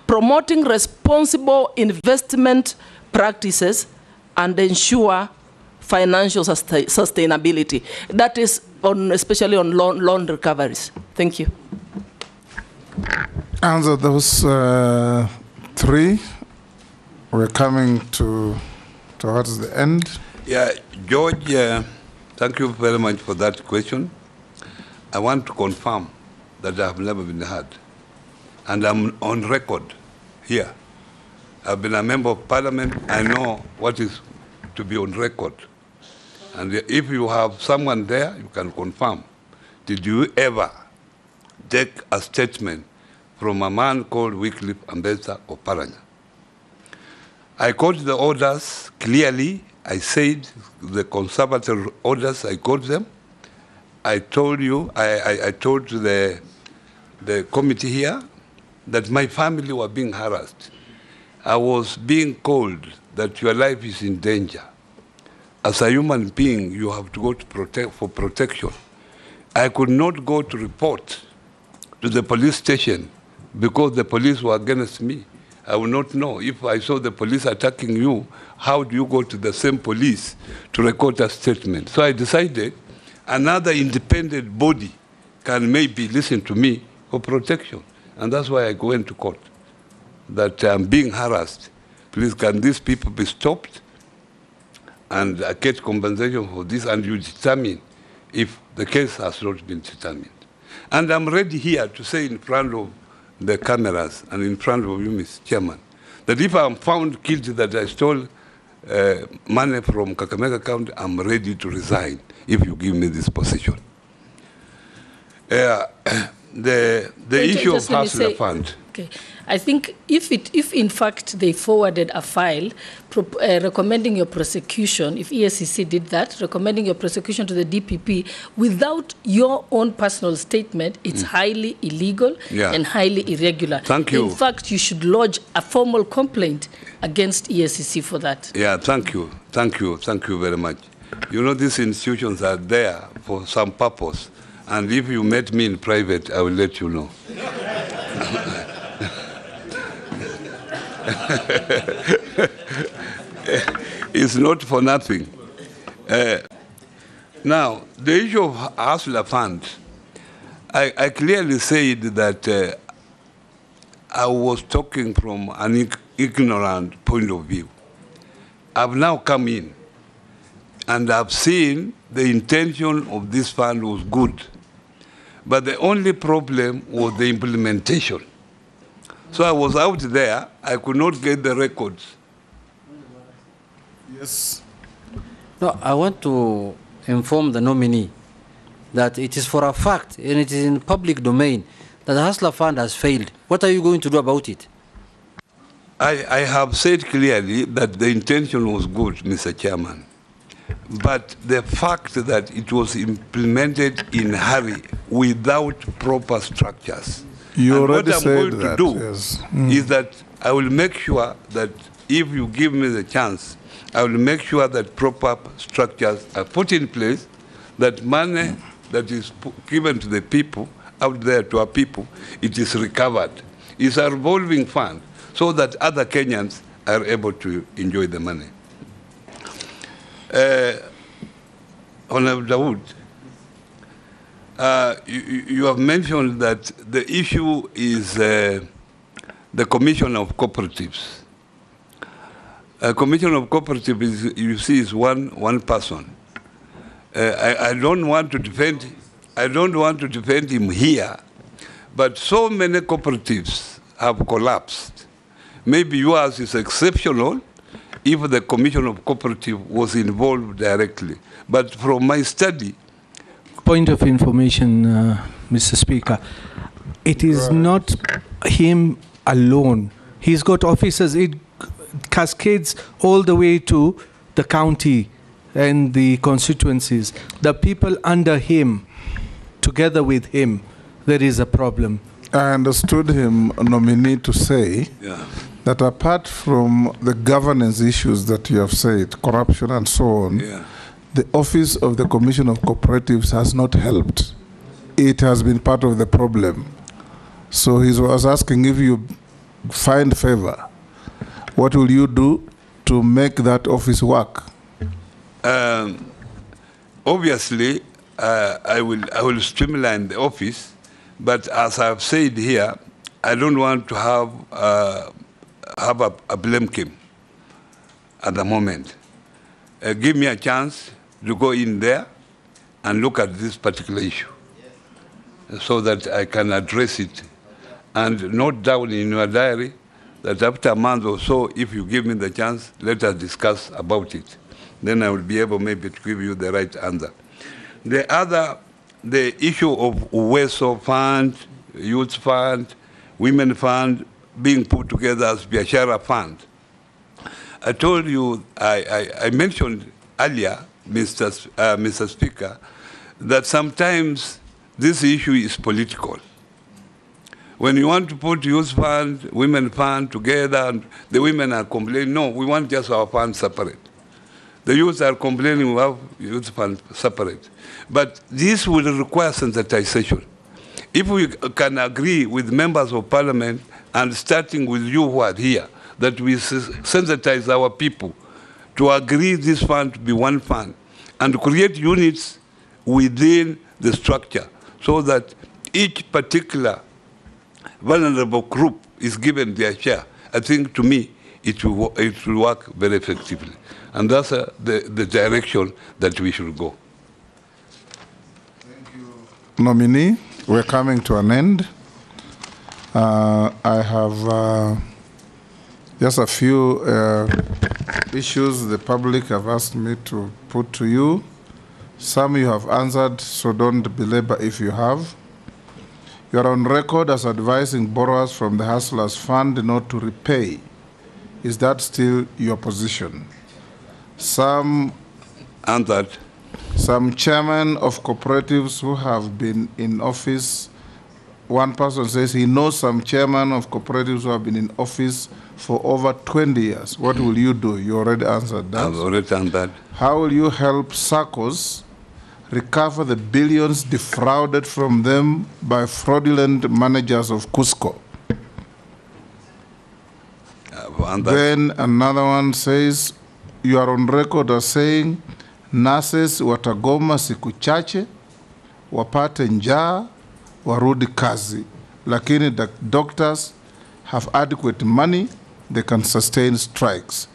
promoting responsible investment practices, and ensure financial sustainability? That is especially on loan recoveries. Thank you. Answer those three. We're coming towards the end. Yeah, George, thank you very much for that question. I want to confirm that I have never been heard. And I'm on record here. I've been a member of parliament. I know what is to be on record. And if you have someone there, you can confirm. Did you ever take a statement from a man called Wycliffe Ambassador Oparanya? I quote the orders clearly. I said the conservative orders, I quote them. I told you, I told the committee here that my family were being harassed. I was being told that your life is in danger. As a human being, you have to go to for protection. I could not go to report to the police station because the police were against me. I would not know. If I saw the police attacking you, how do you go to the same police to record a statement? So I decided another independent body can maybe listen to me for protection. And that's why I go into court, that I'm being harassed. Please, can these people be stopped? And I get compensation for this, and you determine if the case has not been determined. And I'm ready here to say in front of the cameras and in front of you, Mr. Chairman, that if I'm found guilty that I stole money from Kakamega County, I'm ready to resign if you give me this position. The issue of Hustler Fund. Okay. I think if in fact they forwarded a file recommending your prosecution, if ESCC did that, recommending your prosecution to the DPP without your own personal statement, it's highly illegal and highly irregular. Thank you. In fact, you should lodge a formal complaint against ESCC for that. Yeah, thank you. Thank you. Thank you very much. You know, these institutions are there for some purpose. And if you met me in private, I will let you know. It's not for nothing. Now, the issue of Hustler Fund, I clearly said that I was talking from an ignorant point of view. I've now come in, and I've seen the intention of this fund was good. But the only problem was the implementation. So I was out there, I could not get the records. Yes. No, I want to inform the nominee that it is for a fact, and it is in public domain, that the Hustler Fund has failed. What are you going to do about it? I have said clearly that the intention was good, Mr. Chairman. But the fact that it was implemented in a hurry without proper structures. You already what I'm said going that, to do yes. is that I will make sure that if you give me the chance, I will make sure that proper structures are put in place, that money that is given to the people, out there to our people, it is recovered. It's a revolving fund so that other Kenyans are able to enjoy the money. Honorable Dawood, you have mentioned that the issue is the Commission of Cooperatives. A Commission of Cooperatives, is, you see, is one person. I don't want to defend him here, but so many cooperatives have collapsed. Maybe yours is exceptional if the Commission of Cooperative was involved directly. But from my study... Point of information, Mr. Speaker. It is not him alone. He's got officers. cascades all the way to the county and the constituencies. The people under him, together with him, there is a problem. I understood him, nominee, to say that apart from the governance issues that you have said, corruption and so on, the office of the Commission of Cooperatives has not helped. It has been part of the problem. So he was asking, if you find favor, what will you do to make that office work? Obviously, I will streamline the office, but as I've said here, I don't want to have a blame game at the moment. Give me a chance to go in there and look at this particular issue so that I can address it. And note down in your diary that after a month or so, if you give me the chance, let us discuss about it. Then I will be able maybe to give you the right answer. The issue of Uwezo Fund, Youth Fund, Women Fund being put together as Biashara Fund. I told you, I mentioned earlier, Mr. Speaker, that sometimes this issue is political. When you want to put Youth Fund, Women Fund together, and the women are complaining, no, we want just our fund separate. The youth are complaining we have Youth Fund separate. But this will require sensitization. If we can agree with members of parliament, and starting with you who are here, that we sensitize our people to agree this fund to be one fund and create units within the structure so that each particular vulnerable group is given their share, I think to me it will work very effectively. And that's the direction that we should go. Thank you, nominee. We're coming to an end. I have just a few issues the public have asked me to put to you. Some you have answered, so don't belabor if you have. You are on record as advising borrowers from the Hustlers Fund not to repay. Is that still your position? Some answered. Some chairmen of cooperatives who have been in office, one person says he knows some chairmen of cooperatives who have been in office for over 20 years. What will you do? You already answered that. I've already done that. How will you help SACCOs recover the billions defrauded from them by fraudulent managers of Cusco? Then another one says, you are on record as saying, nurses watagoma siku chache, wapate njaa, warudi kazi. Lakini the doctors have adequate money, they can sustain strikes.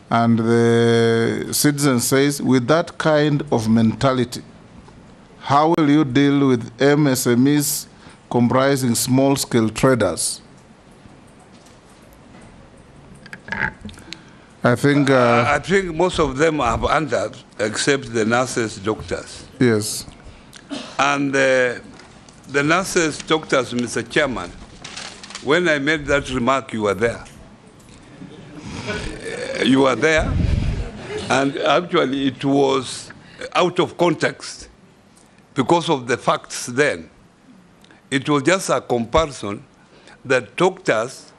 And the citizen says, with that kind of mentality, how will you deal with MSMEs comprising small-scale traders? I think most of them have answered, except the nurses, doctors. Yes. And the nurses, doctors, Mr. Chairman, when I made that remark, you were there. You were there, and actually it was out of context because of the facts then. It was just a comparison that doctors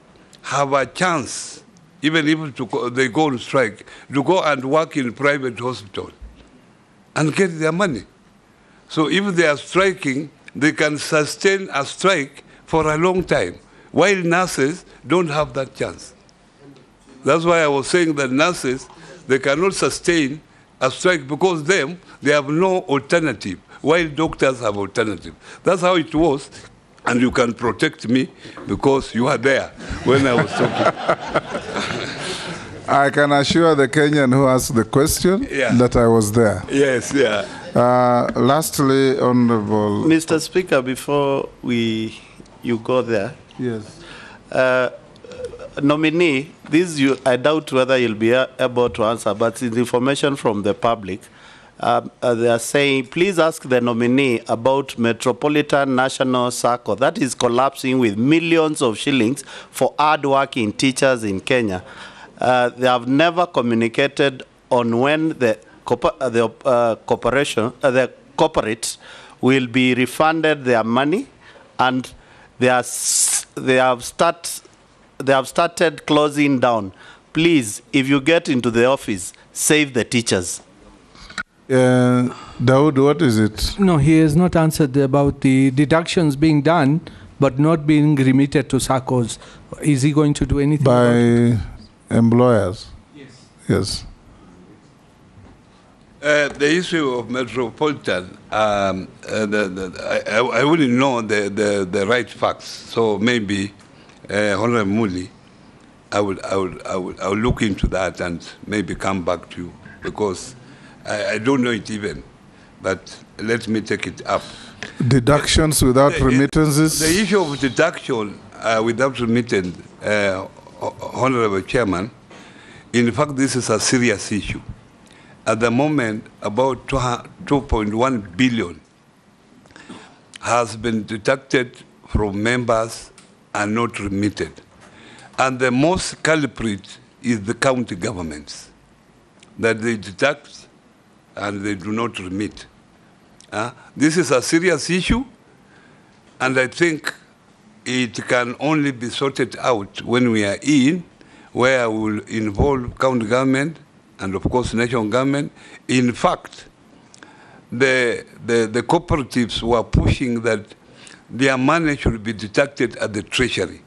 have a chance, even if they go on strike, to go and work in private hospital and get their money. So if they are striking, they can sustain a strike for a long time, while nurses don't have that chance. That's why I was saying that nurses, they cannot sustain a strike because they have no alternative, while doctors have alternative. That's how it was, and you can protect me because you are there when I was talking. I can assure the Kenyan who asked the question that I was there. Yes, yeah. Lastly, Honorable... Mr. Speaker, before you go there. Yes. Nominee, I doubt whether you'll be able to answer, but it's information from the public. They are saying, please ask the nominee about Metropolitan National Circle. That is collapsing with millions of shillings for hard-working teachers in Kenya. They have never communicated on when the corporates will be refunded their money, and they have started closing down. Please, if you get into the office, save the teachers. Daoud, what is it? No, he has not answered about the deductions being done, but not being remitted to SACCOs. Is he going to do anything by employers? Yes. Yes. The issue of metropolitan, I wouldn't know the right facts. So maybe, Honorable Muli, I will look into that and maybe come back to you, because I don't know it even. But let me take it up. Deductions without remittances? The issue of deduction without remittance, Honorable Chairman, in fact, this is a serious issue. At the moment, about 2.1 billion has been deducted from members and not remitted. And the most culprit is the county governments, that they deduct and they do not remit. This is a serious issue, and I think it can only be sorted out when we are in, where we will involve county government and of course national government. In fact, the cooperatives were pushing that their money should be deducted at the treasury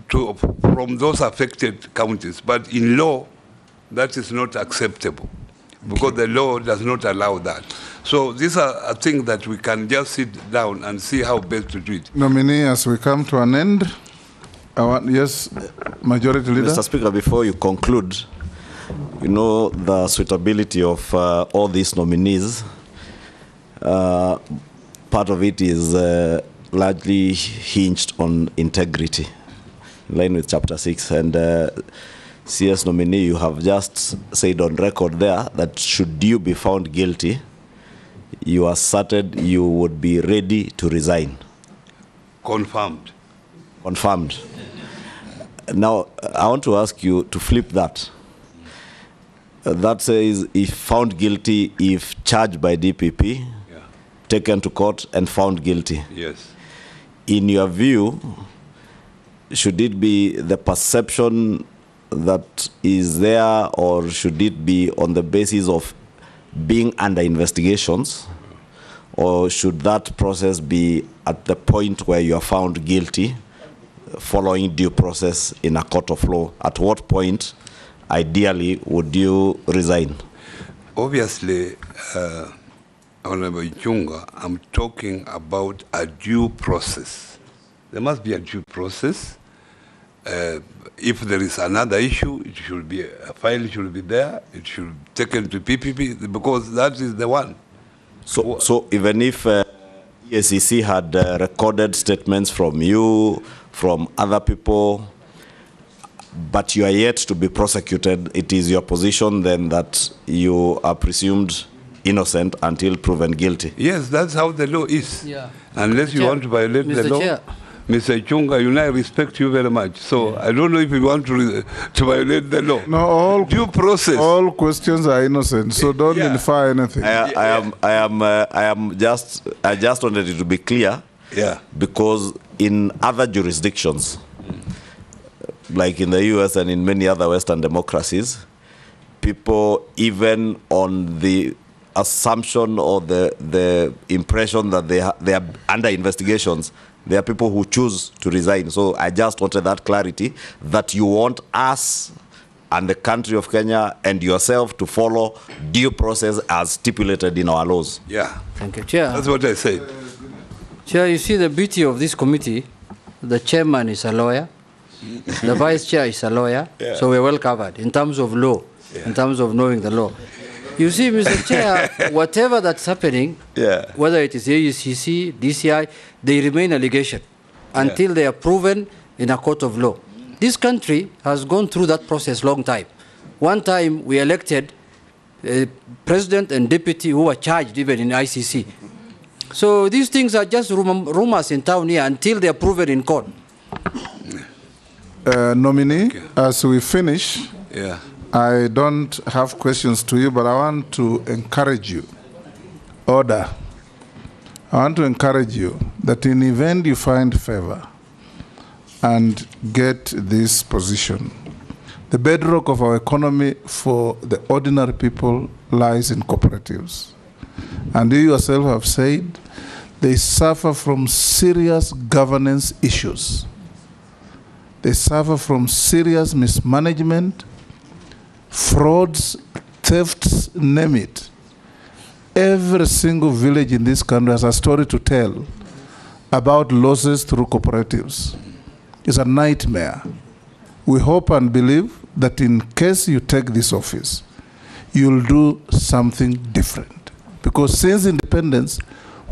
from those affected counties. But in law, that is not acceptable, because the law does not allow that. So these are a thing that we can just sit down and see how best to do it. Nominee, as we come to an end, yes, Majority Leader. Mr. Speaker, before you conclude, you know the suitability of all these nominees. Part of it is largely hinged on integrity, in line with Chapter 6. And CS nominee, you have just said on record there that should you be found guilty, you asserted you would be ready to resign. Confirmed. Confirmed. Now, I want to ask you to flip that. That says, if found guilty, if charged by DPP, taken to court and found guilty. Yes. In your view, should it be the perception that is there, or should it be on the basis of being under investigations, or should that process be at the point where you are found guilty, following due process in a court of law? At what point, ideally, would you resign? Obviously, Honorable Chunga, I'm talking about a due process. There must be a due process. If there is another issue, it should be, a file should be there, it should be taken to PPP, because that is the one. So even if EACC had recorded statements from you, from other people, but you are yet to be prosecuted, it is your position then that you are presumed innocent until proven guilty? Yes, that's how the law is. Yeah. Unless you want to violate the law. Chair. Mr. Chunga, you know, I respect you very much. So I don't know if you want to violate the law. No, all due process. All questions are innocent, so don't infer anything. I just wanted it to be clear. Yeah. Because in other jurisdictions, like in the US and in many other Western democracies, people, even on the assumption or the impression that they are under investigations, there are people who choose to resign. So I just wanted that clarity, that you want us and the country of Kenya and yourself to follow due process as stipulated in our laws. Yeah. Thank you, Chair. That's what I said. Chair, you see the beauty of this committee, the chairman is a lawyer, the vice chair is a lawyer, so we're well covered in terms of law, in terms of knowing the law. You see, Mr. Chair, whatever that's happening, whether it is AUCC, DCI, they remain allegation until they are proven in a court of law. This country has gone through that process long time. One time we elected a president and deputy who were charged even in ICC. So these things are just rumors in town here until they are proven in court. Nominee, as we finish, Yeah. I don't have questions to you, but I want to encourage you. Order. I want to encourage you that in the event you find favor and get this position, the bedrock of our economy for the ordinary people lies in cooperatives. And you yourself have said they suffer from serious governance issues. They suffer from serious mismanagement, frauds, thefts, name it. Every single village in this country has a story to tell about losses through cooperatives. It's a nightmare. We hope and believe that in case you take this office, you'll do something different. Because since independence,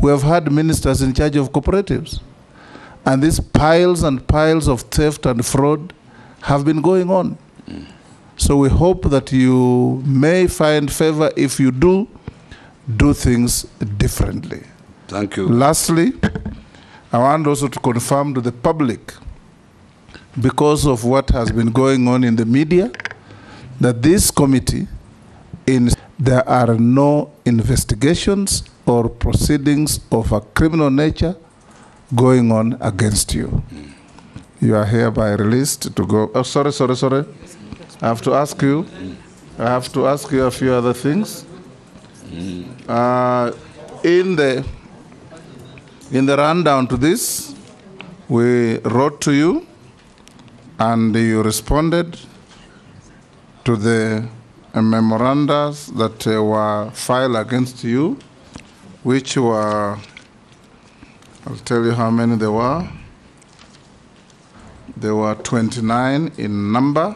we have had ministers in charge of cooperatives. And these piles and piles of theft and fraud have been going on. So we hope that you may find favor. If you do things differently. Thank you. Lastly, I want also to confirm to the public, because of what has been going on in the media, that this committee, there are no investigations or proceedings of a criminal nature going on against you. You are hereby released to go. Oh, sorry. I have to ask you a few other things. In the rundown to this, we wrote to you and you responded to the memoranda that were filed against you, which were, I'll tell you how many there were. There were 29 in number.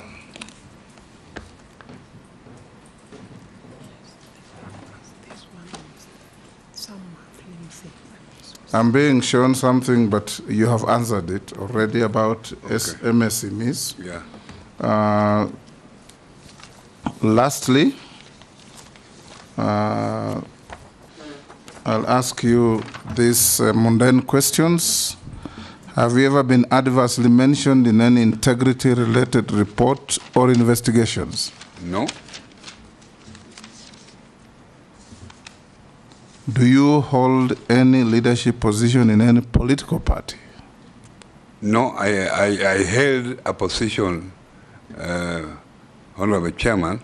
I'm being shown something, but you have answered it already about MSMEs. Yeah. Lastly, I'll ask you these mundane questions. Have you ever been adversely mentioned in any integrity-related report or investigations? No. Do you hold any leadership position in any political party? No, I held a position, Honorable Chairman,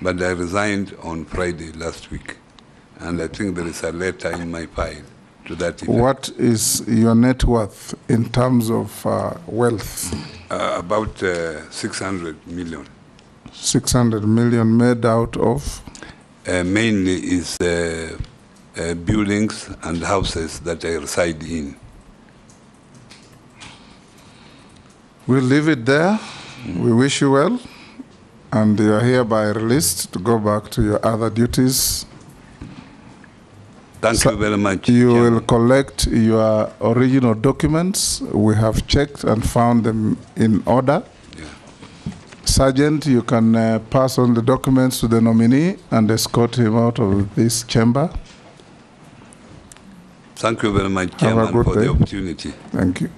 but I resigned on Friday last week. And I think there is a letter in my file to that effect. What is your net worth in terms of wealth? About 600 million. 600 million made out of? Mainly is buildings and houses that I reside in. We'll leave it there. We wish you well. And you are hereby released to go back to your other duties. Thank you very much. You will collect your original documents. We have checked and found them in order. Yeah. Sergeant, you can pass on the documents to the nominee and escort him out of this chamber. Thank you very much, Chairman, for the opportunity. Thank you.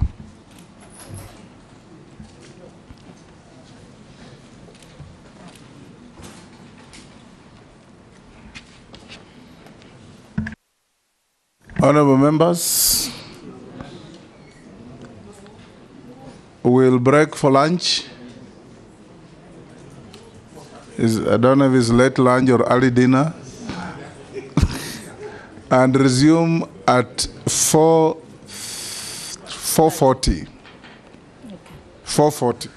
Honorable members, we'll break for lunch. I don't know if it's late lunch or early dinner. And resume at 4:40. 4:40.